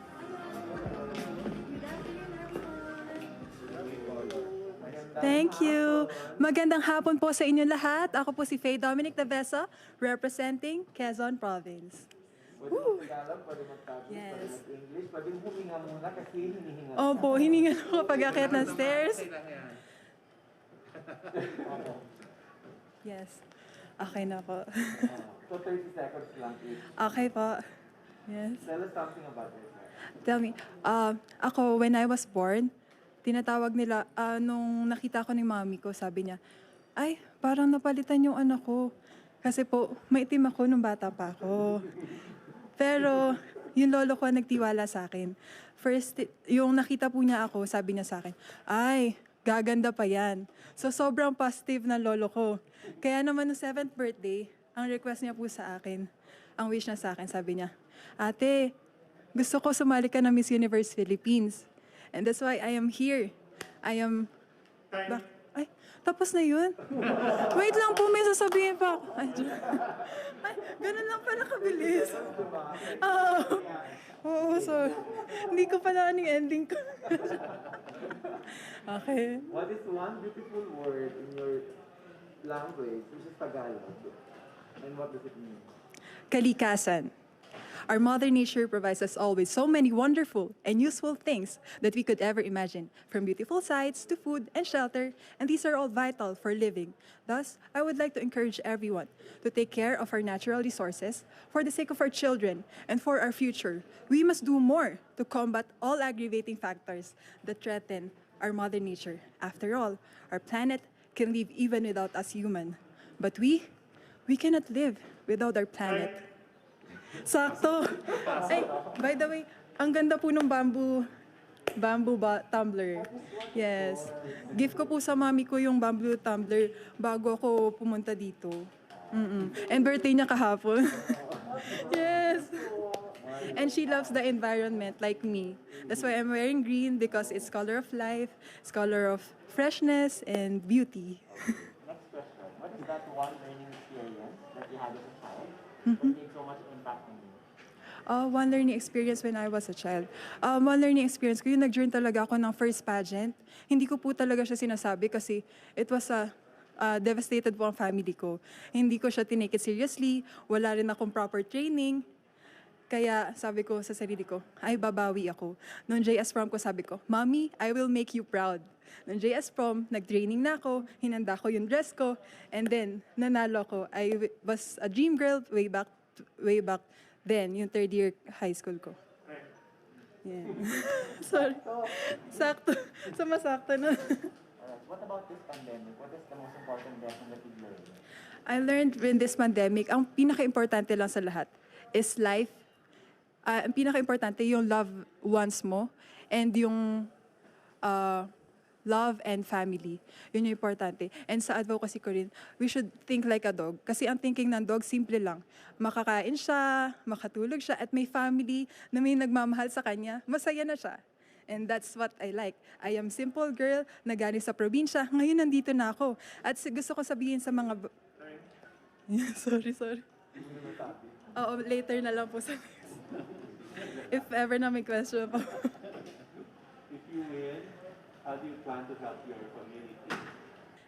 [SPEAKER 11] Thank you. Magandang hapon po sa inyo lahat. Ako po si Faye Dominic Taveso, representing Quezon Province.
[SPEAKER 3] Pwede mag-Tagalog, pwede mag-Tagalog, pwede
[SPEAKER 11] Yes.
[SPEAKER 3] mag-English, pwede huminga muna kasi hinihinga.
[SPEAKER 11] Opo, hininga ko pag-akit ng stairs. Yes. Okay na po.
[SPEAKER 3] So 30 seconds lang each.
[SPEAKER 11] Okay po. Yes.
[SPEAKER 3] Tell us something about yourself.
[SPEAKER 11] Tell me, ako, when I was born, tinatawag nila, nung nakita ko ni mami ko, sabi niya, ay, parang napalitan yung anak ko. Kasi po, maitim ako nung bata pa ako. Pero, yung lolo ko nagtiwala sa akin. First, yung nakita po niya ako, sabi niya sa akin, ay, gaganda pa yan. So, sobrang positive na lolo ko. Kaya naman, no 7th birthday, ang request niya po sa akin, ang wish niya sa akin, sabi niya, ate, gusto ko sumali ka na Miss Universe Philippines. And that's why I am here. I am... Ay, tapos na yun? Wait lang po, may sasabihin pa ako. Ay, ganun lang pala kabilis. Oo, so, hindi ko pala yung ending ko. Okay.
[SPEAKER 3] What is one beautiful word in your language, which is Tagalog? And what does it mean?
[SPEAKER 11] Kalikasan. Our Mother Nature provides us all with so many wonderful and useful things that we could ever imagine, from beautiful sights to food and shelter, and these are all vital for living. Thus, I would like to encourage everyone to take care of our natural resources for the sake of our children and for our future. We must do more to combat all aggravating factors that threaten our Mother Nature. After all, our planet can live even without us human. But we cannot live without our planet. Sakto. Ay, by the way, ang ganda po ng bamboo tumbler. Yes. Gift ko po sa mami ko yung bamboo tumbler bago ako pumunta dito. And birthday niya kahapon. Yes. And she loves the environment like me. That's why I'm wearing green, because it's color of life, it's color of freshness and beauty.
[SPEAKER 3] Next question. What is that one learning experience that you had as a child that made so much impact on you?
[SPEAKER 11] One learning experience when I was a child. One learning experience ko, yung nag-join talaga ako ng first pageant. Hindi ko po talaga siya sinasabi kasi it was devastated po ang family ko. Hindi ko siya tinake it seriously. Wala rin akong proper training. Kaya sabi ko sa sarili ko, ay babawi ako. Noong JS prom ko, sabi ko, Mommy, I will make you proud. Noong JS prom, nag-training na ako, hinanda ko yung dress ko, and then nanalo ko. I was a dream girl way back then, yung third year high school ko. Yeah. Sorry. Sakto. Sumasakto na.
[SPEAKER 3] Alright, what about this pandemic? What is the most important lesson that you learned?
[SPEAKER 11] I learned in this pandemic, ang pinaka-importante lang sa lahat is life. Ang pinaka-importante yung love ones mo and yung love and family. Yun yung importante. And sa advocacy ko rin, we should think like a dog. Kasi ang thinking ng dog, simple lang. Makakain siya, makatulog siya, at may family na may nagmamahal sa kanya, masaya na siya. And that's what I like. I am simple girl na galing sa probinsya. Ngayon nandito na ako. At gusto ko sabihin sa mga... Sorry. Oo, later na lang po sa next. If ever na may question po.
[SPEAKER 8] If you win, how do you plan to help your community?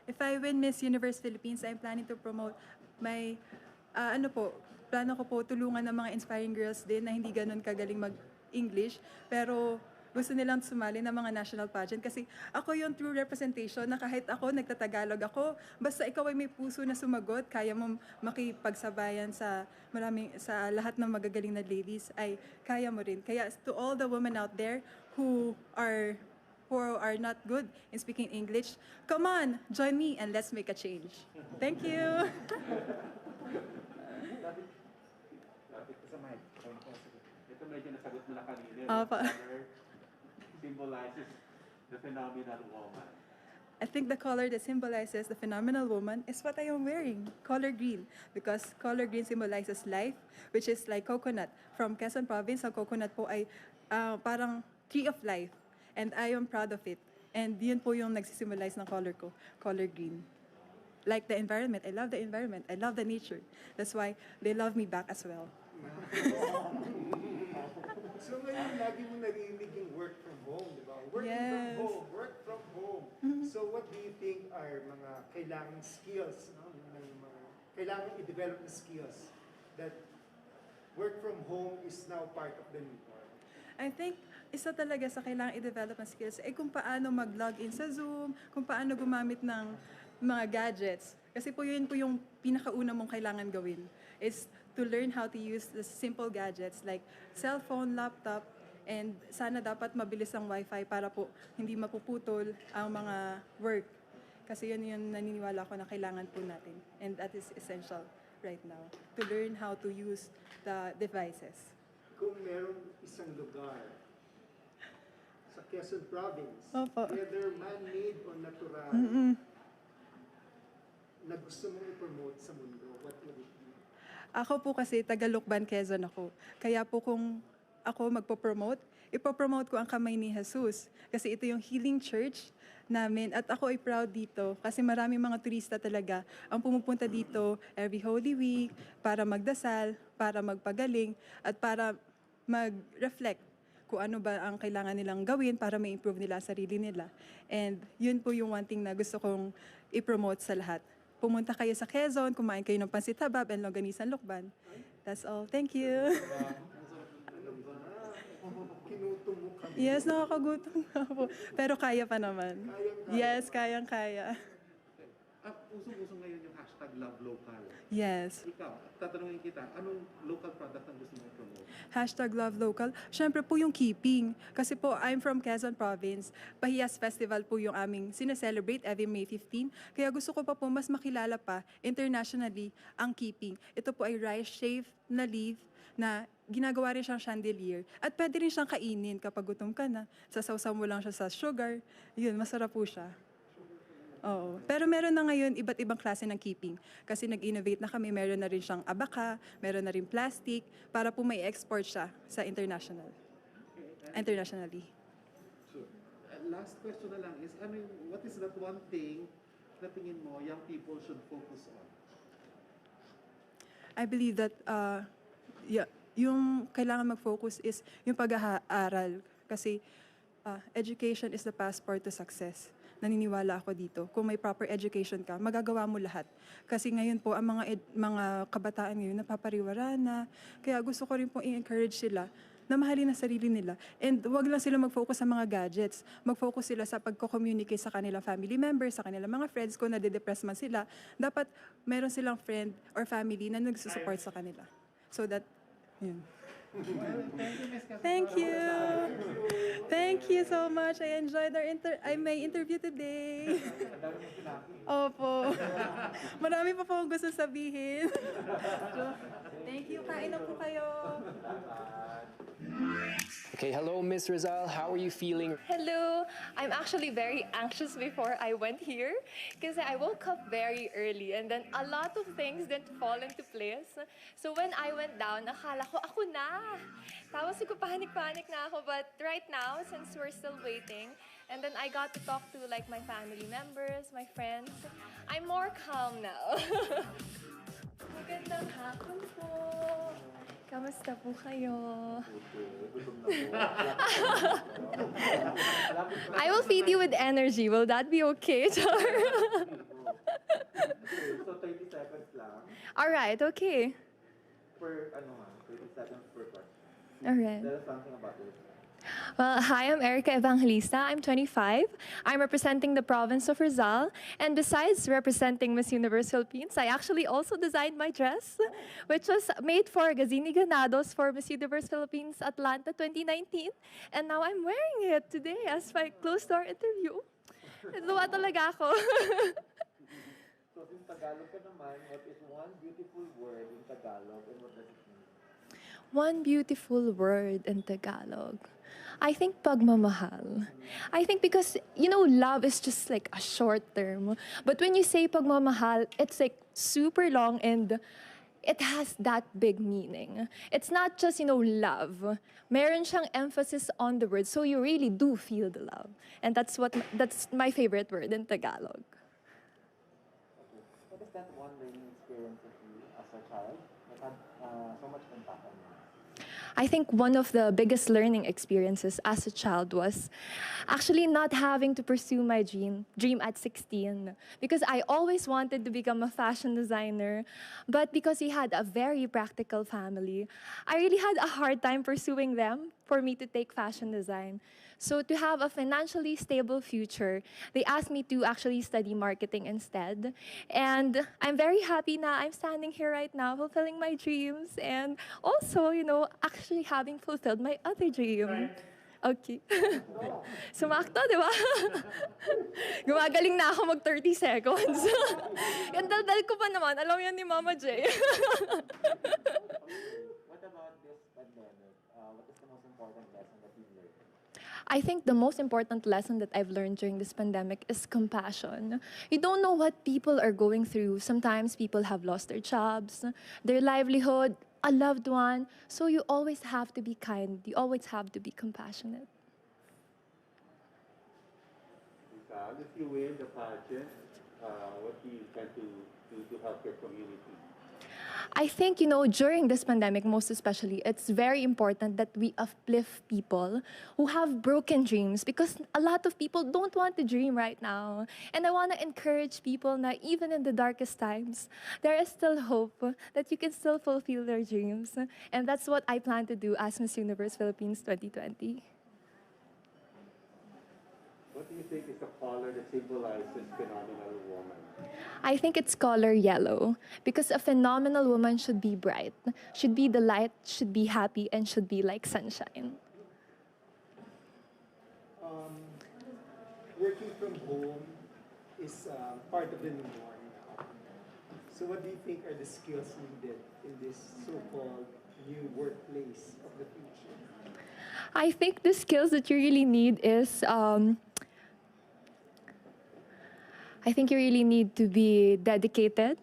[SPEAKER 11] If I win Miss Universe Philippines, I'm planning to promote my, plano ko po tulungan ng mga inspiring girls din na hindi ganun kagaling mag-English, pero gusto nilang sumali ng mga national pageant kasi ako yung true representation na kahit ako, nagtatagalog ako, basta ikaw ay may puso na sumagot, kaya mo makipagsabayan sa lahat ng magagaling na ladies, ay kaya mo rin. Kaya to all the women out there who are not good in speaking English, come on, join me and let's make a change. Thank you.
[SPEAKER 8] Ito medyo nasagot mo na kanina.
[SPEAKER 11] Apa.
[SPEAKER 8] Symbolizes the phenomenal woman.
[SPEAKER 11] I think the color that symbolizes the phenomenal woman is what I am wearing, color green, because color green symbolizes life, which is like coconut. From Quezon Province, ang coconut po ay parang tree of life, and I am proud of it. And yun po yung nagsisimbolize ng color ko, color green. Like the environment, I love the environment, I love the nature. That's why they love me back as well.
[SPEAKER 4] So ngayon, lagi mo narinig yung work from home, di ba?
[SPEAKER 11] Yes.
[SPEAKER 4] Work from home. So what do you think are mga kailangang skills, no? Kailangan i-develop na skills that work from home is now part of the new norm?
[SPEAKER 11] I think isa talaga sa kailangan i-develop na skills ay kung paano mag-log in sa Zoom, kung paano gumamit ng mga gadgets. Kasi po yun po yung pinakauna mong kailangan gawin is to learn how to use the simple gadgets like cellphone, laptop, and sana dapat mabilis ang wifi para po hindi mapuputol ang mga work. Kasi yun yung naniniwala ko na kailangan po natin. And that is essential right now, to learn how to use the devices.
[SPEAKER 4] Kung meron isang lugar sa Quezon Province,
[SPEAKER 11] Opo.
[SPEAKER 4] whether man-made or natural, na gusto mong i-promote sa mundo, what would it be?
[SPEAKER 11] Ako po kasi taga-Lukban, Quezon ako. Kaya po kung ako magpo-promote, ipopromote ko ang Kamay ni Jesus. Kasi ito yung healing church namin. At ako ay proud dito kasi maraming mga turista talaga ang pumupunta dito every Holy Week para magdasal, para magpagaling, at para mag-reflect kung ano ba ang kailangan nilang gawin para ma-improve nila ang sarili nila. And yun po yung one thing na gusto kong i-promote sa lahat. Pumunta kayo sa Quezon, kumain kayo ng pansit habab and longganisan lukban. That's all. Thank you.
[SPEAKER 4] Kinuto mo kami.
[SPEAKER 11] Yes, nakakagutom na po. Pero kaya pa naman. Yes, kayang-kaya.
[SPEAKER 5] Usong-usong ngayon yung hashtag Love Local.
[SPEAKER 11] Yes.
[SPEAKER 5] Ikaw, tatanungin kita, anong local product ang gusto mo promote?
[SPEAKER 11] Hashtag Love Local. Siyempre po yung keeping. Kasi po, I'm from Quezon Province. Pahiyas Festival po yung aming sineselebrate every May 15. Kaya gusto ko pa po mas makilala pa internationally ang keeping. Ito po ay rice-shaved na leaf na ginagawa rin siyang chandelier. At pwede rin siyang kainin kapag gutom ka na. Sasawsaw mo lang siya sa sugar. Yun, masarap po siya. Oo. Pero meron na ngayon iba't ibang klase ng keeping. Kasi nag-innovate na kami, meron na rin siyang abaka, meron na rin plastic, para po may export siya sa internationally.
[SPEAKER 5] Sure. Last question na lang is, what is that one thing na tingin mo young people should focus on?
[SPEAKER 11] I believe that yung kailangan mag-focus is yung pag-aaral. Kasi education is the passport to success. Naniniwala ako dito. Kung may proper education ka, magagawa mo lahat. Kasi ngayon po, ang mga kabataan ngayon napapariwara na. Kaya gusto ko rin po i-encourage sila na mahalin ang sarili nila. And wag lang sila mag-focus sa mga gadgets. Mag-focus sila sa pagko-communicate sa kanilang family members, sa kanilang mga friends. Kung nade-depress man sila, dapat meron silang friend or family na nagsusupport sa kanila. So that, yun. Thank you. Thank you so much. I enjoyed my interview today. Opo. Marami pa po akong gusto sabihin. Thank you. Kain na po kayo.
[SPEAKER 1] Okay, hello, Miss Rizal. How are you feeling?
[SPEAKER 7] Hello! I'm actually very anxious before I went here because I woke up very early and then a lot of things didn't fall into place. So when I went down, akala ko ako na. Tapos panik-panik na ako. But right now, since we're still waiting, and then I got to talk to like my family members, my friends, I'm more calm now. Magandang hapon po. Kamusta po kayo? I will feed you with energy. Will that be okay, Char?
[SPEAKER 3] So 30 seconds lang.
[SPEAKER 7] Alright, okay.
[SPEAKER 3] Per, 30 seconds per question.
[SPEAKER 7] Alright.
[SPEAKER 3] Tell us something about it.
[SPEAKER 7] Well, hi, I'm Erica Evangelista. I'm 25. I'm representing the province of Rizal. And besides representing Miss Universe Philippines, I actually also designed my dress, which was made for Gazini Ganados for Miss Universe Philippines Atlanta 2019. And now I'm wearing it today as my closed-door interview. Luwa talaga ako.
[SPEAKER 3] So, since Tagalog ka naman, what is one beautiful word in Tagalog and what does it mean?
[SPEAKER 7] One beautiful word in Tagalog.
[SPEAKER 12] I think pagmamahal. I think because, love is just like a short term. But when you say pagmamahal, it's like super long and it has that big meaning. It's not just, love. Meron siyang emphasis on the word, so you really do feel the love. And that's my favorite word in Tagalog.
[SPEAKER 3] What is that one learning experience of you as a child that had so much impact on you?
[SPEAKER 12] I think one of the biggest learning experiences as a child was actually not having to pursue my dream at 16, because I always wanted to become a fashion designer, but because we had a very practical family, I really had a hard time pursuing them for me to take fashion design. So to have a financially stable future, they asked me to actually study marketing instead. And I'm very happy na I'm standing here right now fulfilling my dreams and also, actually having fulfilled my other dream. Okay. Sumakto, di ba? Gumagaling na ako mag 30 seconds. Yan dal ko pa naman. Alam yan ni Mama J.
[SPEAKER 3] What about this pandemic? What is the most important lesson that you learned?
[SPEAKER 12] I think the most important lesson that I've learned during this pandemic is compassion. You don't know what people are going through. Sometimes people have lost their jobs, their livelihood, a loved one. So you always have to be kind. You always have to be compassionate.
[SPEAKER 8] If you win the pageant, what do you intend to do to help your community?
[SPEAKER 12] I think, during this pandemic, most especially, it's very important that we uplift people who have broken dreams, because a lot of people don't want to dream right now. And I want to encourage people that even in the darkest times, there is still hope that you can still fulfill their dreams. And that's what I plan to do as Miss Universe Philippines 2020.
[SPEAKER 8] What do you think is the color that symbolizes phenomenal woman?
[SPEAKER 12] I think it's color yellow, because a phenomenal woman should be bright, should be the light, should be happy, and should be like sunshine.
[SPEAKER 4] Working from home is part of the new norm now. So what do you think are the skills needed in this so-called new workplace of the future?
[SPEAKER 12] I think the skills that you really need is I think you really need to be dedicated,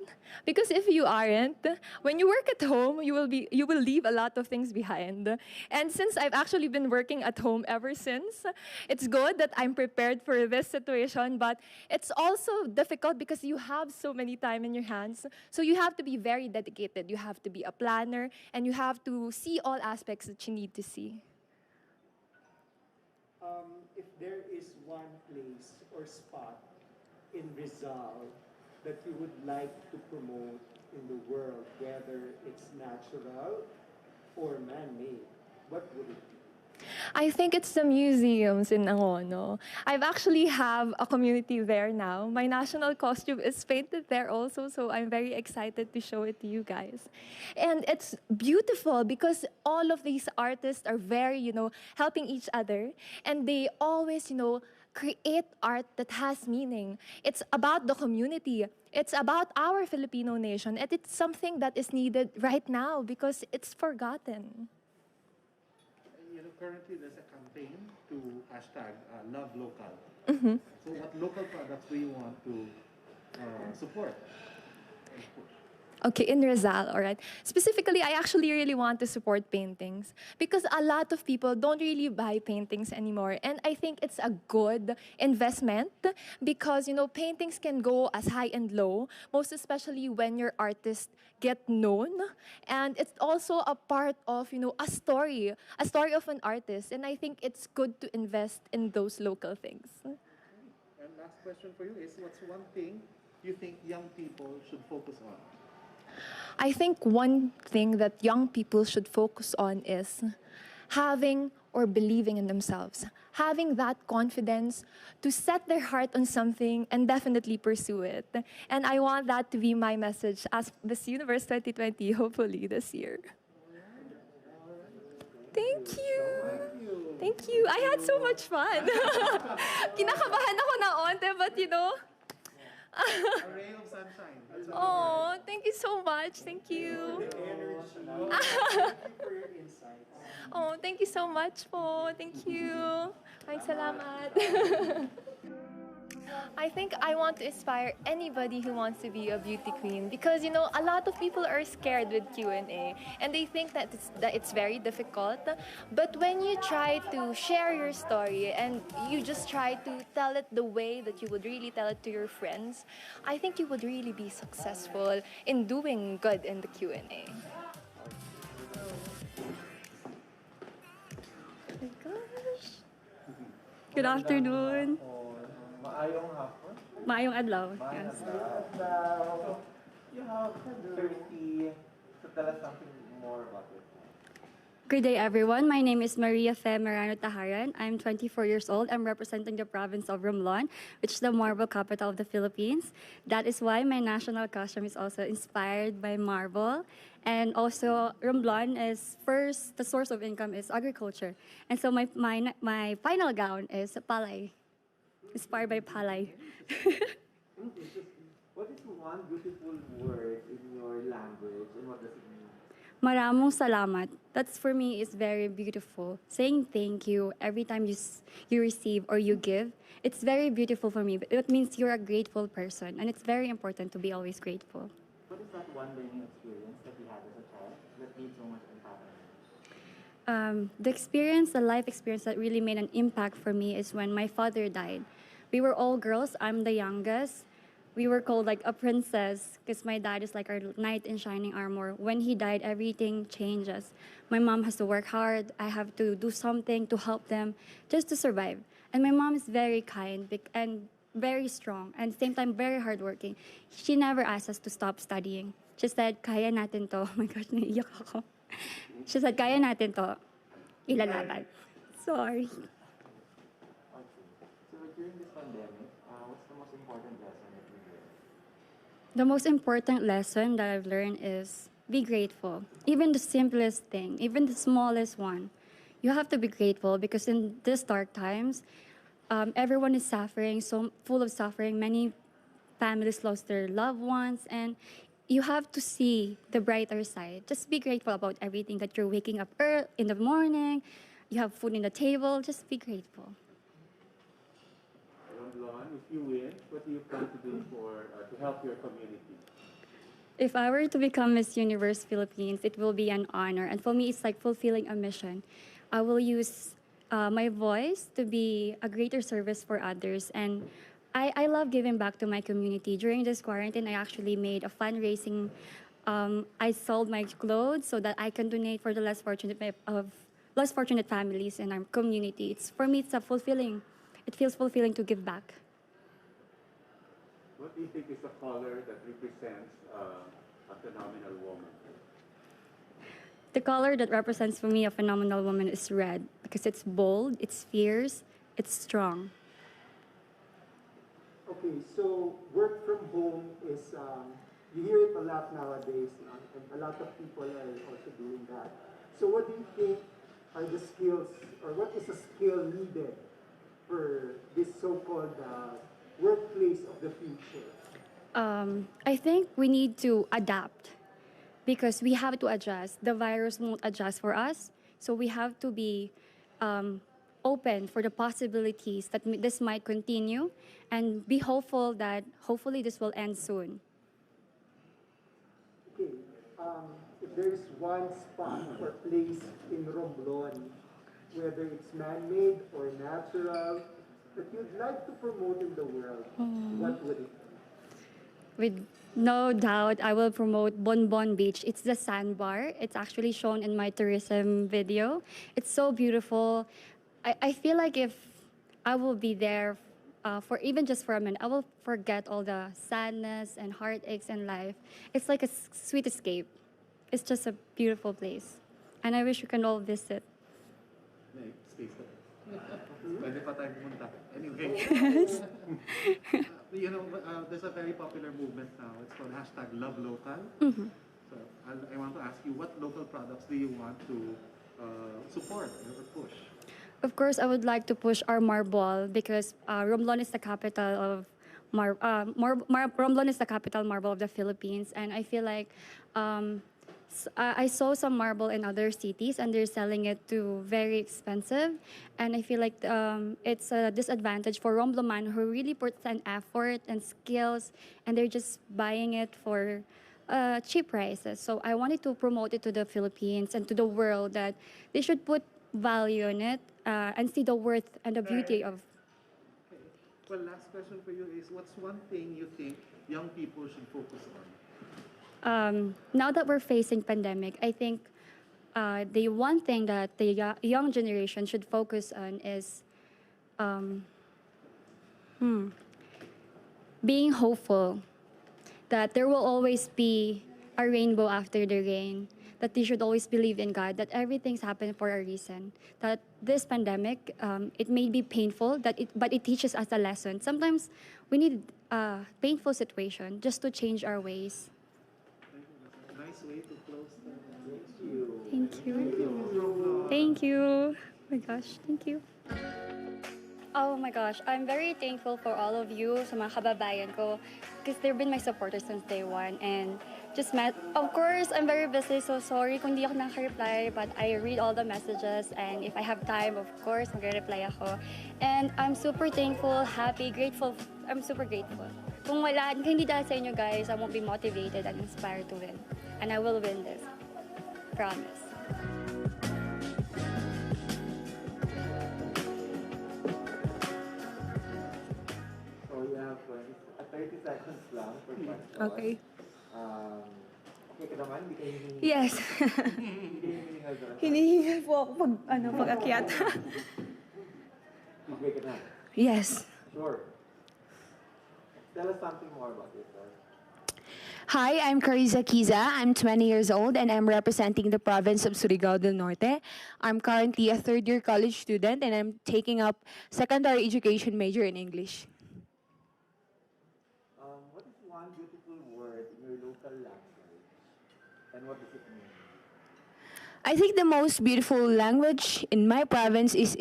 [SPEAKER 12] because if you aren't, when you work at home, you will leave a lot of things behind. And since I've actually been working at home ever since, it's good that I'm prepared for this situation, but it's also difficult because you have so many time in your hands. So you have to be very dedicated. You have to be a planner, and you have to see all aspects that you need to see.
[SPEAKER 4] If there is one place or spot in Rizal that you would like to promote in the world, whether it's natural or man-made, what would it be?
[SPEAKER 12] I think it's the museums in Angono. I've actually have a community there now. My national costume is painted there also, so I'm very excited to show it to you guys. And it's beautiful because all of these artists are very, helping each other. And they always, create art that has meaning. It's about the community. It's about our Filipino nation. And it's something that is needed right now because it's forgotten.
[SPEAKER 5] Currently there's a campaign to hashtag Love Local.
[SPEAKER 12] Mm-hmm.
[SPEAKER 5] So what local products do you want to support?
[SPEAKER 12] Okay, in Rizal, all right. Specifically, I actually really want to support paintings because a lot of people don't really buy paintings anymore. And I think it's a good investment because, paintings can go as high and low, most especially when your artists get known. And it's also a part of, a story of an artist. And I think it's good to invest in those local things.
[SPEAKER 5] And last question for you is, what's one thing you think young people should focus on?
[SPEAKER 12] I think one thing that young people should focus on is having or believing in themselves, having that confidence to set their heart on something and definitely pursue it. And I want that to be my message as Miss Universe 2020, hopefully this year. Thank you. Thank you. I had so much fun. Kinakabahan ako na onte, but
[SPEAKER 5] A ray of sunshine.
[SPEAKER 12] Oh, thank you so much. Thank you.
[SPEAKER 4] Thank you for your insights.
[SPEAKER 12] Oh, thank Thank you so much po. Thank you. Ay, salamat. I think I want to inspire anybody who wants to be a beauty queen because a lot of people are scared with Q&A and they think that it's very difficult. But when you try to share your story and you just try to tell it the way that you would really tell it to your friends, I think you would really be successful in doing good in the Q&A. Oh my gosh.
[SPEAKER 3] Good afternoon. Maayong hapon.
[SPEAKER 10] Maayong adlaw.
[SPEAKER 3] Maayong
[SPEAKER 10] Yes.
[SPEAKER 3] adlaw. You have 30, so tell us something more about it.
[SPEAKER 13] Good day, everyone. My name is Maria Fe Marano Taharan. I'm 24 years old. I'm representing the province of Romblon, which is the marble capital of the Philippines. That is why my national costume is also inspired by marble. And also, Romblon is first, the source of income is agriculture. And so my final gown is palay, inspired by palay.
[SPEAKER 3] What is one beautiful word in your language and what does it mean?
[SPEAKER 13] Maramong salamat. That's for me is very beautiful. Saying thank you every time you receive or you give, it's very beautiful for me. It means you're a grateful person, and it's very important to be always grateful.
[SPEAKER 3] What is that one learning experience that you had as a child that made so much impact on you?
[SPEAKER 13] The life experience that really made an impact for me is when my father died. We were all girls. I'm the youngest. We were called like a princess because my dad is like our knight in shining armor. When he died, everything changes. My mom has to work hard. I have to do something to help them just to survive. And my mom is very kind and very strong and at the same time very hardworking. She never asked us to stop studying. She said, kaya natin to. Oh my gosh, naiiyak ako. She said, kaya natin to. Ilalaban. Sorry.
[SPEAKER 3] Okay. So during this pandemic, what's the most important lesson that you learned?
[SPEAKER 13] The most important lesson that I've learned is be grateful. Even the simplest thing, even the smallest one. You have to be grateful because in these dark times, everyone is suffering, so full of suffering. Many families lost their loved ones, and you have to see the brighter side. Just be grateful about everything that you're waking up early in the morning. You have food on the table. Just be grateful.
[SPEAKER 8] Romblon, if you win, what do you plan to do to help your community?
[SPEAKER 13] If I were to become Miss Universe Philippines, it will be an honor. And for me, it's like fulfilling a mission. I will use my voice to be a greater service for others. And I love giving back to my community. During this quarantine, I actually made a fundraising. I sold my clothes so that I can donate for the less fortunate families in our community. For me, it's fulfilling. It feels fulfilling to give back.
[SPEAKER 8] What do you think is the color that represents a phenomenal woman?
[SPEAKER 13] The color that represents for me a phenomenal woman is red because it's bold, it's fierce, it's strong.
[SPEAKER 4] Okay, so work from home is, you hear it a lot nowadays, and a lot of people are also doing that. So what do you think are the skills, or what is a skill needed for this so-called workplace of the future?
[SPEAKER 13] I think we need to adapt because we have to adjust. The virus won't adjust for us, so we have to be open for the possibilities that this might continue and be hopeful that hopefully this will end soon.
[SPEAKER 4] Okay, if there's one spot or place in Romblon, whether it's man-made or natural, that you'd like to promote in the world, what would it be?
[SPEAKER 13] With no doubt, I will promote Bonbon Beach. It's the sandbar. It's actually shown in my tourism video. It's so beautiful. I feel like if I will be there for even just for a minute, I will forget all the sadness and heartaches in life. It's like a sweet escape. It's just a beautiful place. And I wish you can all visit.
[SPEAKER 5] Space ka. Pwede pa tayo pumunta. Anyway. There's a very popular movement now. It's called #LoveLocal.
[SPEAKER 13] Mm-hmm.
[SPEAKER 5] So I want to ask you, what local products do you want to support or push?
[SPEAKER 13] Of course, I would like to push our marble because Romblon is the capital of Romblon is the capital marble of the Philippines, and I feel like I saw some marble in other cities and they're selling it to very expensive. And I feel like it's a disadvantage for Rombloman who really puts an effort and skills and they're just buying it for cheap prices. So I wanted to promote it to the Philippines and to the world that they should put value in it and see the worth and the beauty of.
[SPEAKER 5] Okay. Well, last question for you is, what's one thing you think young people should focus on?
[SPEAKER 13] Now that we're facing pandemic, I think the one thing that the young generation should focus on is being hopeful that there will always be a rainbow after the rain, that they should always believe in God, that everything's happened for a reason, that this pandemic, it may be painful, but it teaches us a lesson. Sometimes we need a painful situation just to change our ways.
[SPEAKER 5] Nice way to close.
[SPEAKER 13] Thank you. Thank you. Oh my gosh, thank you. Oh my gosh, I'm very thankful for all of you, sa mga kababayan ko, because they've been my supporters since day one. And just met, of course, I'm very busy, so sorry kung di ako naka-reply, but I read all the messages, and if I have time, of course, mag-reply ako. And I'm super thankful, happy, grateful. I'm super grateful. Kung hindi dahil sa inyo guys, I won't be motivated and inspired to win. And I will win this. Promise.
[SPEAKER 3] So you have 30 seconds lang for questions.
[SPEAKER 10] Okay.
[SPEAKER 3] Okay ka naman? Hindi ka hinihingal?
[SPEAKER 10] Yes.
[SPEAKER 3] Hindi ka hinihingal doon?
[SPEAKER 10] Hinihingal po ako pag-akyat.
[SPEAKER 3] Okay ka na?
[SPEAKER 10] Yes.
[SPEAKER 3] Sure. Tell us something more about yourself.
[SPEAKER 14] Hi, I'm Carissa Kiza. I'm 20 years old and I'm representing the province of Surigao del Norte. I'm currently a third-year college student and I'm taking up secondary education major in English.
[SPEAKER 3] What is one beautiful word in your local language and what does it mean?
[SPEAKER 14] I think the most beautiful language in my province is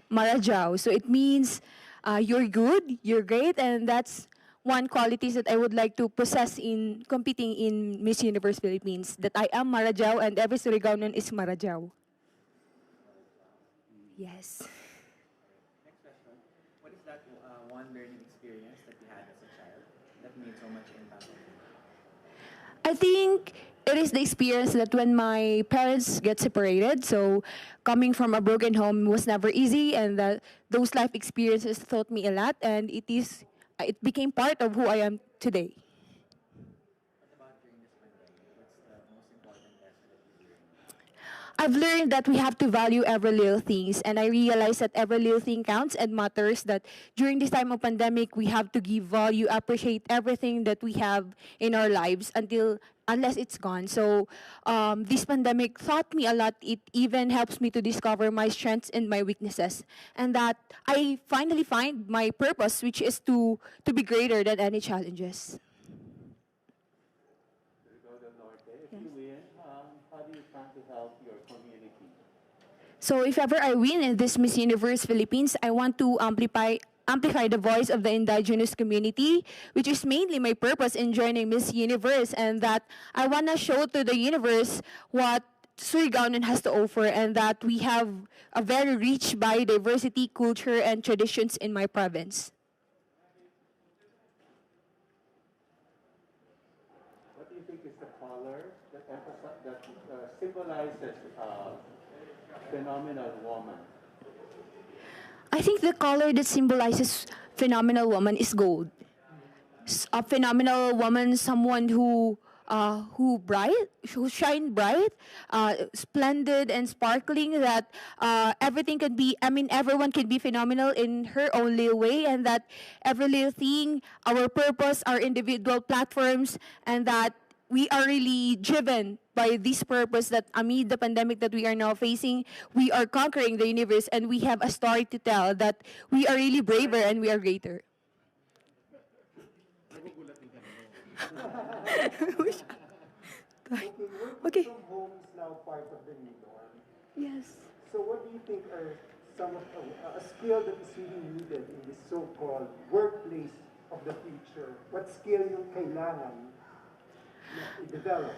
[SPEAKER 14] Marajao. So it means you're good, you're great, and that's one qualities that I would like to possess in competing in Miss Universe Philippines, that I am Marajao and every Surigaonan is Marajao. Yes.
[SPEAKER 15] Next question. What is that one learning experience that you had as a child that made so much impact on you?
[SPEAKER 14] I think it is the experience that when my parents get separated, so coming from a broken home was never easy, and that those life experiences taught me a lot, and it became part of who I am today.
[SPEAKER 15] What about during this pandemic? What's the most important lesson that you learned?
[SPEAKER 14] I've learned that we have to value every little things, and I realized that every little thing counts and matters, that during this time of pandemic, we have to give value, appreciate everything that we have in our lives unless it's gone. So this pandemic taught me a lot. It even helps me to discover my strengths and my weaknesses, and that I finally find my purpose, which is to be greater than any challenges.
[SPEAKER 8] How do you plan to help your community?
[SPEAKER 14] So if ever I win in this Miss Universe Philippines, I want to amplify the voice of the indigenous community, which is mainly my purpose in joining Miss Universe, and that I want to show to the universe what Surigaonon has to offer, and that we have a very rich biodiversity, culture, and traditions in my province.
[SPEAKER 8] What do you think is the color that symbolizes phenomenal woman?
[SPEAKER 14] I think the color that symbolizes phenomenal woman is gold. A phenomenal woman, someone who shine bright, splendid and sparkling. That everything can be. Everyone can be phenomenal in her own little way, and that every little thing, our purpose, our individual platforms, and that we are really driven by this purpose, that amid the pandemic that we are now facing, we are conquering the universe, and we have a story to tell, that we are really braver and we are greater.
[SPEAKER 4] Okay. From home is now part of the new norm.
[SPEAKER 10] Yes.
[SPEAKER 4] So what do you think are some of a skill that is really needed in this so-called workplace of the future? What skill yung kailangan na i-develop?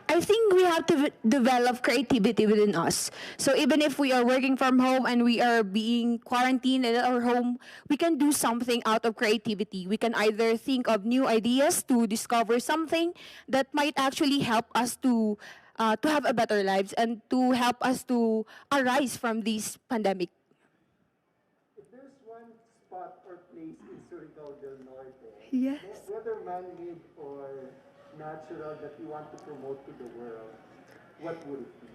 [SPEAKER 14] I think we have to develop creativity within us. So even if we are working from home and we are being quarantined at our home, we can do something out of creativity. We can either think of new ideas to discover something that might actually help us to have a better lives and to help us to arise from this pandemic.
[SPEAKER 4] If there's one spot or place in Surigao del Norte,
[SPEAKER 14] Yes.
[SPEAKER 4] whether man-made or natural, that you want to promote to the world, what would it be?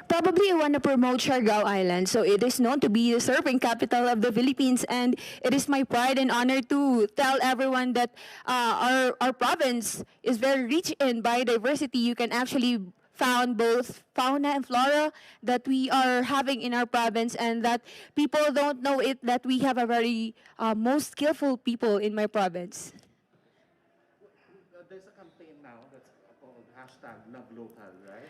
[SPEAKER 14] Probably I want to promote Siargao Island. So it is known to be the surfing capital of the Philippines, and it is my pride and honor to tell everyone that our province is very rich in biodiversity. You can actually found both fauna and flora that we are having in our province, and that people don't know it, that we have a very most skillful people in my province.
[SPEAKER 5] There's a campaign now that's called hashtag Love Local, right?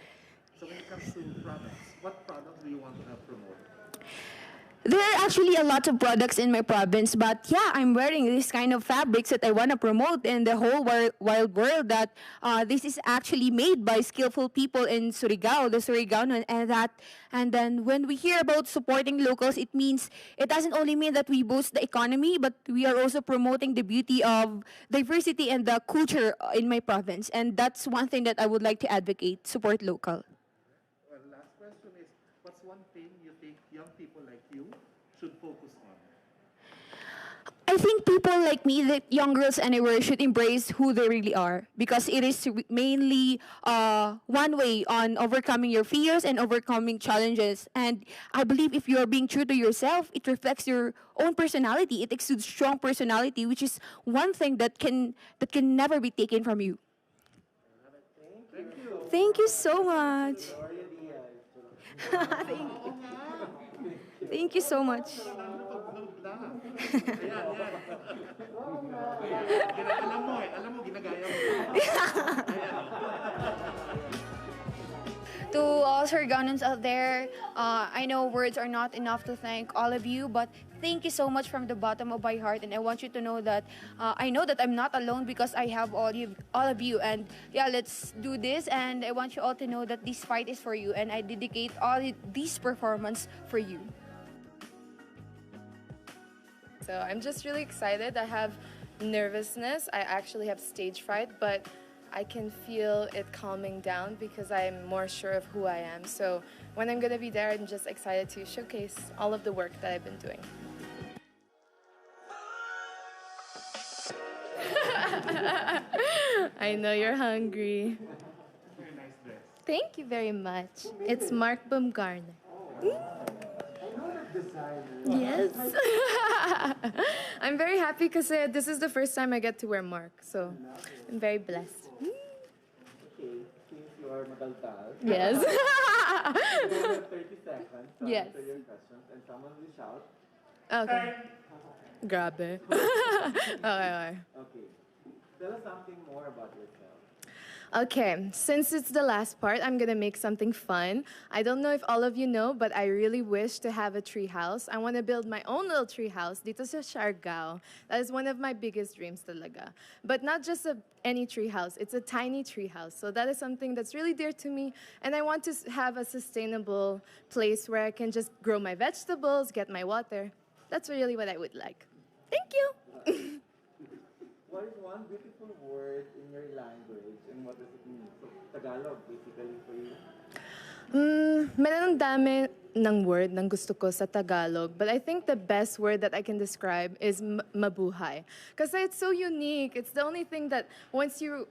[SPEAKER 5] So when it comes to products, what products do you want to have promoted?
[SPEAKER 14] There are actually a lot of products in my province, but yeah, I'm wearing this kind of fabrics that I want to promote in the whole wild world, that this is actually made by skillful people in Surigao, the Surigao, and then when we hear about supporting locals, it doesn't only mean that we boost the economy, but we are also promoting the beauty of diversity and the culture in my province, and that's one thing that I would like to advocate, support local.
[SPEAKER 5] Well, last question is, what's one thing you think young people like you should focus on?
[SPEAKER 14] I think people like me, that young girls anywhere, should embrace who they really are, because it is mainly one way on overcoming your fears and overcoming challenges. And I believe if you are being true to yourself, it reflects your own personality. It exudes strong personality, which is one thing that can never be taken from you.
[SPEAKER 5] Thank you.
[SPEAKER 14] Thank you so much. Thank you so much.
[SPEAKER 6] To all Surigao out there, I know words are not enough to thank all of you, but thank you so much from the bottom of my heart. And I want you to know that I know that I'm not alone, because I have all of you. And yeah, let's do this. And I want you all to know that this fight is for you, and I dedicate all these performance for you.
[SPEAKER 16] So I'm just really excited. I have nervousness. I actually have stage fright, but I can feel it calming down because I'm more sure of who I am. So when I'm gonna be there, I'm just excited to showcase all of the work that I've been doing. I know you're hungry.
[SPEAKER 5] Very nice dress.
[SPEAKER 16] Thank you very much. It's Mark Baumgartner. Yes. I'm very happy because this is the first time I get to wear Mark, so I'm very blessed.
[SPEAKER 3] Okay, since you are madaldal.
[SPEAKER 16] Yes.
[SPEAKER 3] You have 30 seconds to
[SPEAKER 16] Yes.
[SPEAKER 3] answer your questions, and someone will shout.
[SPEAKER 16] Okay. Grabe. Okay.
[SPEAKER 3] Okay. Tell us something more about yourself.
[SPEAKER 16] Okay, since it's the last part, I'm gonna make something fun. I don't know if all of you know, but I really wish to have a tree house. I want to build my own little tree house dito sa Siargao. That is one of my biggest dreams talaga. But not just any tree house, it's a tiny tree house. So that is something that's really dear to me. And I want to have a sustainable place where I can just grow my vegetables, get my water. That's really what I would like. Thank you.
[SPEAKER 3] What is one beautiful word in your language, and what does it mean? So, Tagalog, basically, for you?
[SPEAKER 16] Meron ng dami ng word ng gusto ko sa Tagalog, but I think the best word that I can describe is mabuhay. Because it's so unique. It's the only thing that once you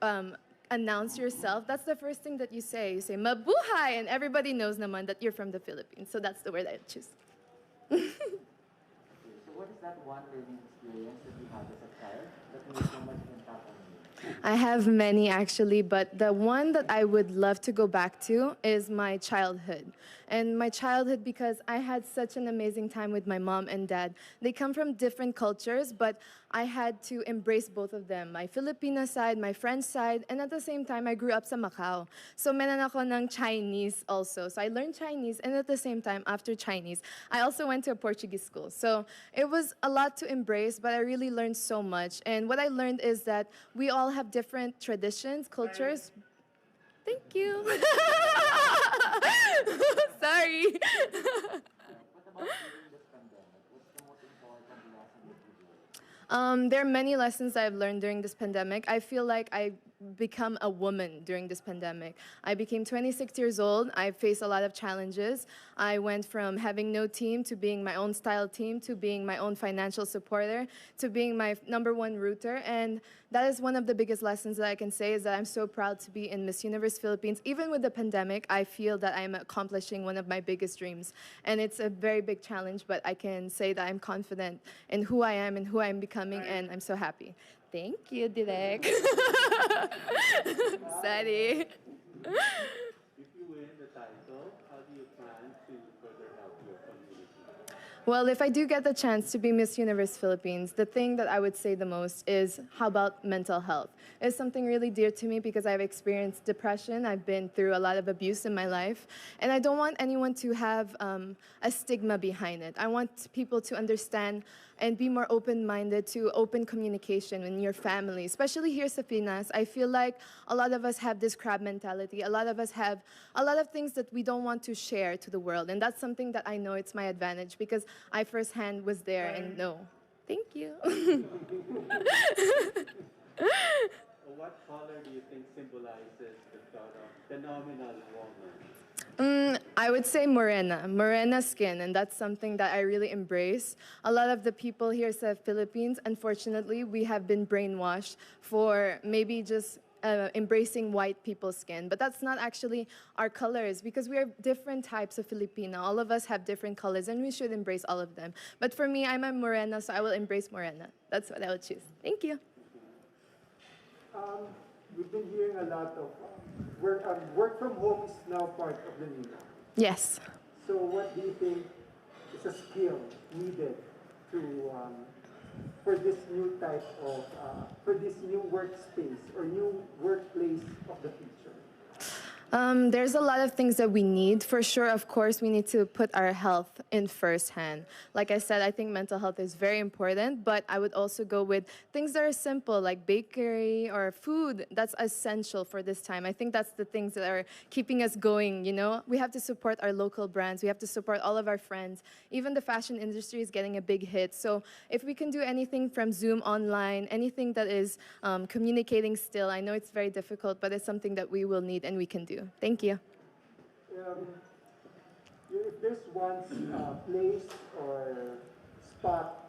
[SPEAKER 16] announce yourself, that's the first thing that you say. You say mabuhay, and everybody knows naman that you're from the Philippines. So that's the word I choose.
[SPEAKER 3] So what is that one learning experience that you had as a child that made so much impact on you?
[SPEAKER 16] I have many actually, but the one that I would love to go back to is my childhood. And my childhood, because I had such an amazing time with my mom and dad. They come from different cultures, but I had to embrace both of them. My Filipino side, my French side, and at the same time, I grew up sa Macau. So meron ako ng Chinese also. So I learned Chinese, and at the same time, after Chinese, I also went to a Portuguese school. So it was a lot to embrace, but I really learned so much. And what I learned is that we all have different traditions, cultures, Thank you. Sorry. There are many lessons I've learned during this pandemic. I feel like I become a woman during this pandemic. I became 26 years old. I faced a lot of challenges. I went from having no team to being my own style team to being my own financial supporter to being my #1 rooter. And that is one of the biggest lessons that I can say is that I'm so proud to be in Miss Universe Philippines. Even with the pandemic, I feel that I'm accomplishing one of my biggest dreams. And it's a very big challenge, but I can say that I'm confident in who I am and who I'm becoming, and I'm so happy. Thank you, Direk. Sorry.
[SPEAKER 8] If you win the title, how do you plan to further help your community?
[SPEAKER 16] Well, if I do get the chance to be Miss Universe Philippines, the thing that I would say the most is how about mental health? It's something really dear to me because I've experienced depression. I've been through a lot of abuse in my life. And I don't want anyone to have a stigma behind it. I want people to understand and be more open-minded to open communication in your family, especially here sa Pinas. I feel like a lot of us have this crab mentality. A lot of us have a lot of things that we don't want to share to the world. And that's something that I know it's my advantage because I firsthand was there and know. Thank you.
[SPEAKER 8] What color do you think symbolizes the thought of phenomenal woman?
[SPEAKER 16] I would say morena skin, and that's something that I really embrace. A lot of the people here in the Philippines, unfortunately, we have been brainwashed for maybe just embracing white people's skin, but that's not actually our colors because we are different types of Filipino. All of us have different colors, and we should embrace all of them. But for me, I'm a morena, so I will embrace morena. That's what I would choose. Thank you.
[SPEAKER 4] We've been hearing a lot of work from home is now part of the new norm.
[SPEAKER 16] Yes.
[SPEAKER 4] So what do you think is a skill needed to for this new type of for this new workspace or new workplace of the future?
[SPEAKER 16] There's a lot of things that we need. For sure, of course, we need to put our health in first hand. Like I said, I think mental health is very important, but I would also go with things that are simple, like bakery or food. That's essential for this time. I think that's the things that are keeping us going, you know? We have to support our local brands. We have to support all of our friends. Even the fashion industry is getting a big hit. So if we can do anything from Zoom online, anything that is communicating still, I know it's very difficult, but it's something that we will need and we can do. Thank you.
[SPEAKER 4] If there's one place or spot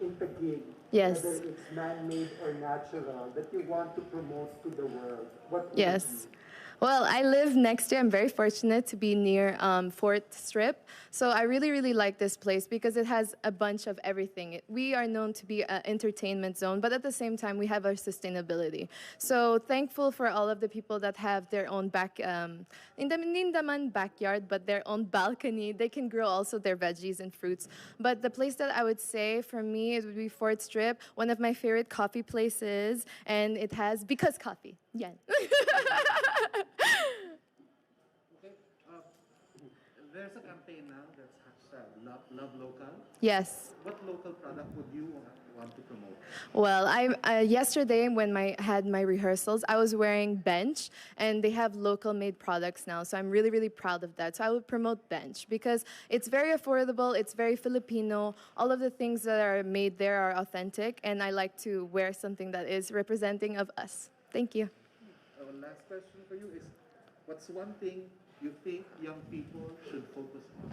[SPEAKER 4] in Taguig,
[SPEAKER 16] Yes.
[SPEAKER 4] whether it's man-made or natural, that you want to promote to the world, what would it
[SPEAKER 16] Yes.
[SPEAKER 4] be?
[SPEAKER 16] Well, I live next to, I'm very fortunate to be near 4th Strip. So I really, really like this place because it has a bunch of everything. We are known to be an entertainment zone, but at the same time, we have our sustainability. So thankful for all of the people that have their own hindi naman backyard, but their own balcony. They can grow also their veggies and fruits. But the place that I would say for me, it would be 4th Strip, one of my favorite coffee places, and it has Because Coffee. Yeah.
[SPEAKER 5] Okay. There's a campaign now that's hashtag Love Local.
[SPEAKER 16] Yes.
[SPEAKER 5] What local product would you want to promote?
[SPEAKER 16] Well, yesterday when I had my rehearsals, I was wearing Bench, and they have local-made products now. So I'm really, really proud of that. So I would promote Bench because it's very affordable, it's very Filipino. All of the things that are made there are authentic, and I like to wear something that is representing of us. Thank you.
[SPEAKER 5] Last question for you is, what's one thing you think young people should focus on?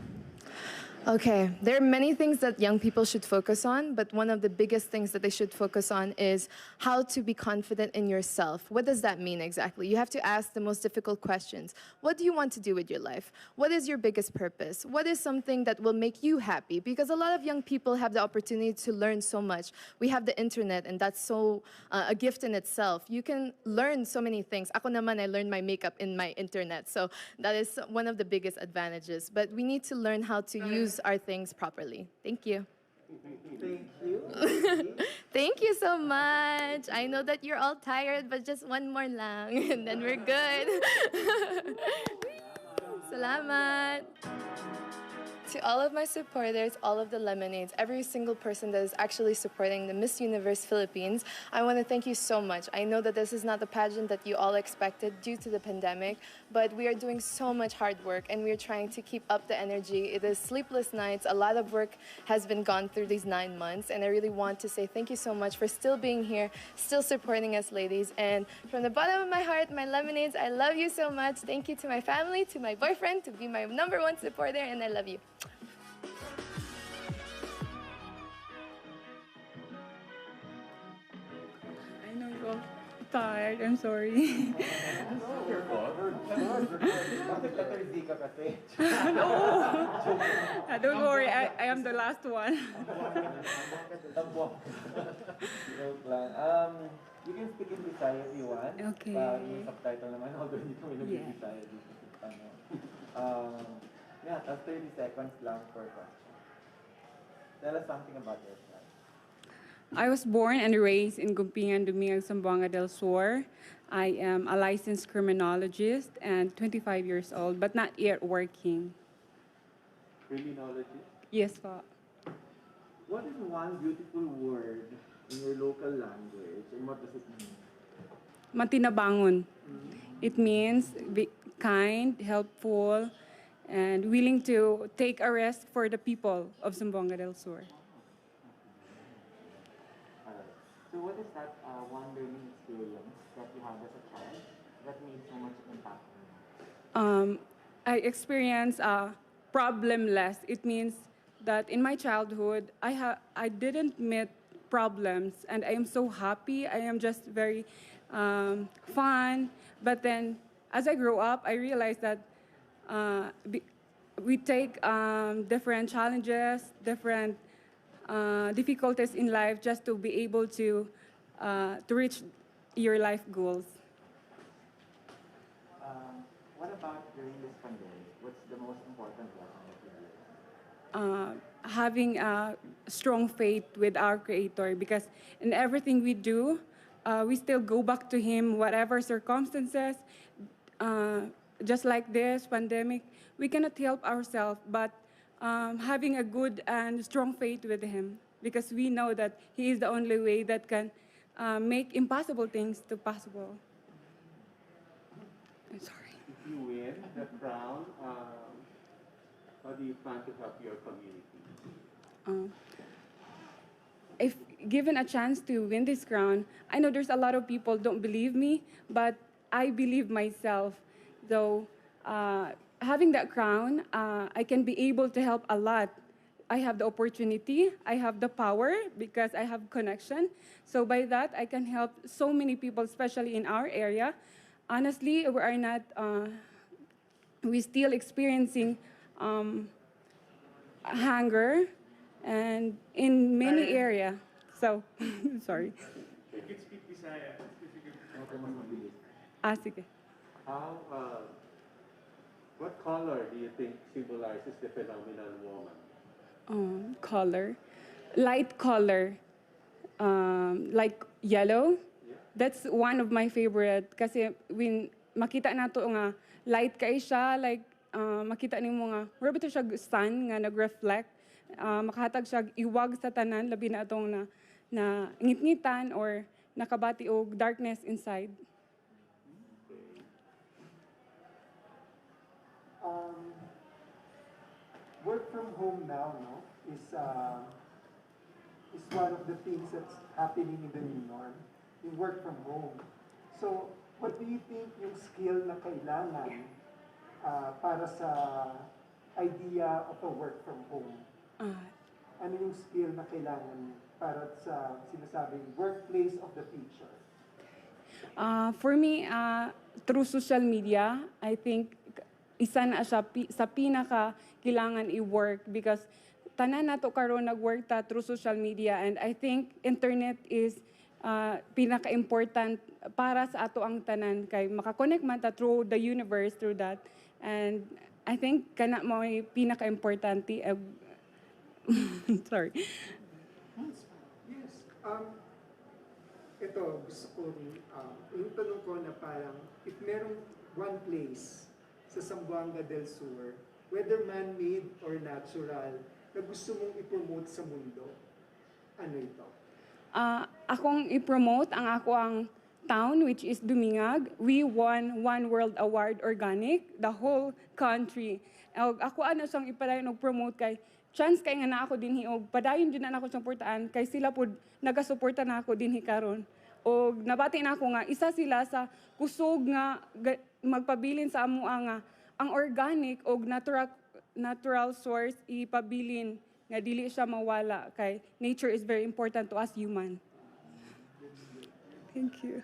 [SPEAKER 16] Okay, there are many things that young people should focus on, but one of the biggest things that they should focus on is how to be confident in yourself. What does that mean exactly? You have to ask the most difficult questions. What do you want to do with your life? What is your biggest purpose? What is something that will make you happy? Because a lot of young people have the opportunity to learn so much. We have the internet, and that's so a gift in itself. You can learn so many things. Ako naman, I learned my makeup in my internet, so that is one of the biggest advantages. But we need to learn how to use our things properly. Thank you.
[SPEAKER 4] Thank you.
[SPEAKER 16] Thank you so much. I know that you're all tired, but just one more lang, and then we're good. Salamat. To all of my supporters, all of the Lemonades, every single person that is actually supporting the Miss Universe Philippines, I want to thank you so much. I know that this is not the pageant that you all expected due to the pandemic, but we are doing so much hard work and we are trying to keep up the energy. It is sleepless nights. A lot of work has been gone through these 9 months, and I really want to say thank you so much for still being here, still supporting us, ladies. And from the bottom of my heart, my Lemonades, I love you so much. Thank you to my family, to my boyfriend, to be my #1 supporter, and I love you.
[SPEAKER 17] I know you're all tired. I'm sorry.
[SPEAKER 3] Bakit letter Z ka kasi?
[SPEAKER 17] No. Don't worry. I am the last one.
[SPEAKER 3] Joke lang. You can speak in Bisaya if you want.
[SPEAKER 17] Okay.
[SPEAKER 3] Yung subtitle naman, although hindi kami nag-Bisaya dito sa ano. Yeah, that's 30 seconds lang per question. Tell us something about yourself.
[SPEAKER 17] I was born and raised in Gumpingan, Dumiag, Zamboanga del Sur. I am a licensed criminologist and 25 years old, but not yet working.
[SPEAKER 3] Criminology?
[SPEAKER 17] Yes, po.
[SPEAKER 3] What is one beautiful word in your local language and what does it mean?
[SPEAKER 17] Matinabangon. It means be kind, helpful, and willing to take a risk for the people of Zamboanga del Sur.
[SPEAKER 3] So what is that one learning experience that you had as a child that made so much impact on you?
[SPEAKER 17] I experienced problemless. It means that in my childhood, I didn't meet problems, and I am so happy. I am just very fun. But then, as I grow up, I realized that we take different challenges, different difficulties in life just to be able to reach your life goals.
[SPEAKER 3] What about during this pandemic? What's the most important lesson that you learned?
[SPEAKER 17] Having a strong faith with our Creator, because in everything we do, we still go back to Him, whatever circumstances. Just like this pandemic, we cannot help ourselves, but having a good and strong faith with Him, because we know that He is the only way that can make impossible things to possible. I'm sorry.
[SPEAKER 8] If you win the crown, how do you plan to help your community?
[SPEAKER 17] If given a chance to win this crown, I know there's a lot of people don't believe me, but I believe myself. So having that crown, I can be able to help a lot. I have the opportunity, I have the power because I have connection. So by that, I can help so many people, especially in our area. Honestly, we are not, we're still experiencing hunger and in many areas. So, sorry.
[SPEAKER 8] You can speak Bisaya.
[SPEAKER 17] Sige.
[SPEAKER 8] How, what color do you think symbolizes the phenomenal woman?
[SPEAKER 17] Color, light color, like yellow. That's one of my favorite. Kasi when makita nato nga light kay siya, like makita nimo nga, wala ba ito siya sun nga nag-reflect, makahatag siya iwag sa tanan, labi na itong na ngit-ngitan or nakabati og darkness inside.
[SPEAKER 4] Work from home now, no, is one of the things that's happening in the new norm. You work from home. So, what do you think yung skill na kailangan para sa idea of a work from home? Ano yung skill na kailangan para sa sinasabing workplace of the future?
[SPEAKER 17] For me, through social media, I think isa na siya sa pinaka kailangan i-work because tanan nato karon nag-work ta through social media, and I think internet is pinaka-important para sa ato ang tanan kay makakonect man ta through the universe through that, and I think kana mo pinaka-importante. Sorry.
[SPEAKER 4] Yes. Ito, gusto ko, yung tanong ko na parang, if merong one place sa Zamboanga del Sur whether man-made or natural, na gusto mong i-promote sa mundo? Ano ito?
[SPEAKER 17] Akong i-promote ang ako ang town, which is Dumingag. We won One World Award Organic, the whole country. Ako ano siyang ipadayon og promote kay chance kay nga na ako dinhi og padayon jud na ako siyang portaan kay sila pud nagasuporta na ako dinhi karon. Og nabati na ako nga isa sila sa kusog nga magpabilin sa amo nga ang organic og natural source ipabilin nga dili siya mawala kay nature is very important to us human. Thank you.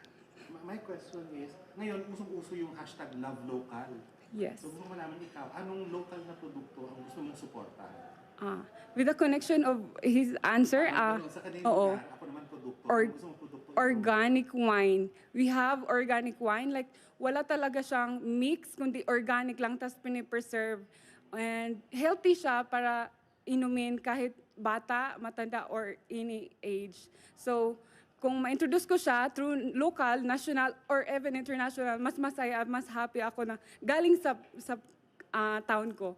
[SPEAKER 5] My question is, ngayon usong-uso yung hashtag Love Local.
[SPEAKER 17] Yes.
[SPEAKER 5] So gusto ko malaman ikaw, anong local na produkto ang gusto mong suportahan?
[SPEAKER 17] With the connection of his answer,
[SPEAKER 5] Sa kanila,
[SPEAKER 17] oo.
[SPEAKER 5] ako naman produkto.
[SPEAKER 17] Or,
[SPEAKER 5] Gusto mong produkto?
[SPEAKER 17] organic wine. We have organic wine. Like, wala talaga siyang mix, kundi organic lang, tas pinipreserve. And healthy siya para inumin kahit bata, matanda, or any age. So, kung ma-introduce ko siya through local, national, or even international, mas masaya, mas happy ako na galing sa town ko.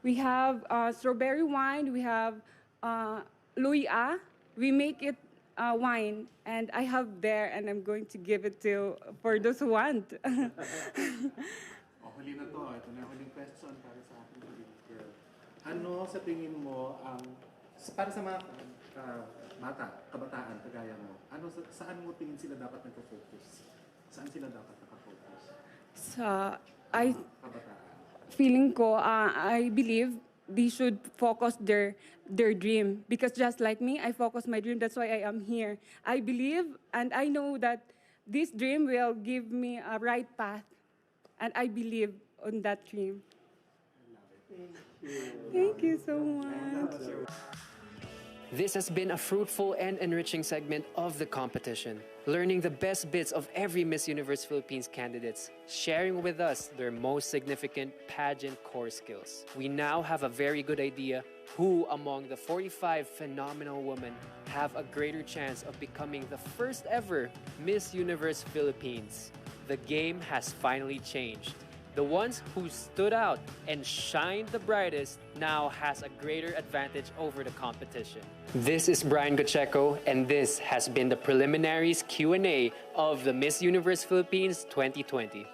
[SPEAKER 17] We have strawberry wine, we have Luya. We make it wine, and I have there, and I'm going to give it to for those who want.
[SPEAKER 5] Huli na to. Ito na yung huling question para sa ating girl. Ano sa tingin mo ang para sa mga kabataan, kagaya mo, saan mo tingin sila dapat nagpo-focus? Saan sila dapat nakafocus?
[SPEAKER 17] Feeling ko, I believe they should focus their dream. Because just like me, I focus my dream. That's why I am here. I believe and I know that this dream will give me a right path. And I believe on that dream. Thank you so much.
[SPEAKER 1] This has been a fruitful and enriching segment of the competition, learning the best bits of every Miss Universe Philippines candidates, sharing with us their most significant pageant core skills. We now have a very good idea who among the 45 phenomenal women have a greater chance of becoming the first ever Miss Universe Philippines. The game has finally changed. The ones who stood out and shined the brightest now has a greater advantage over the competition. This is Brian Gocheco, and this has been the preliminaries Q&A of the Miss Universe Philippines 2020.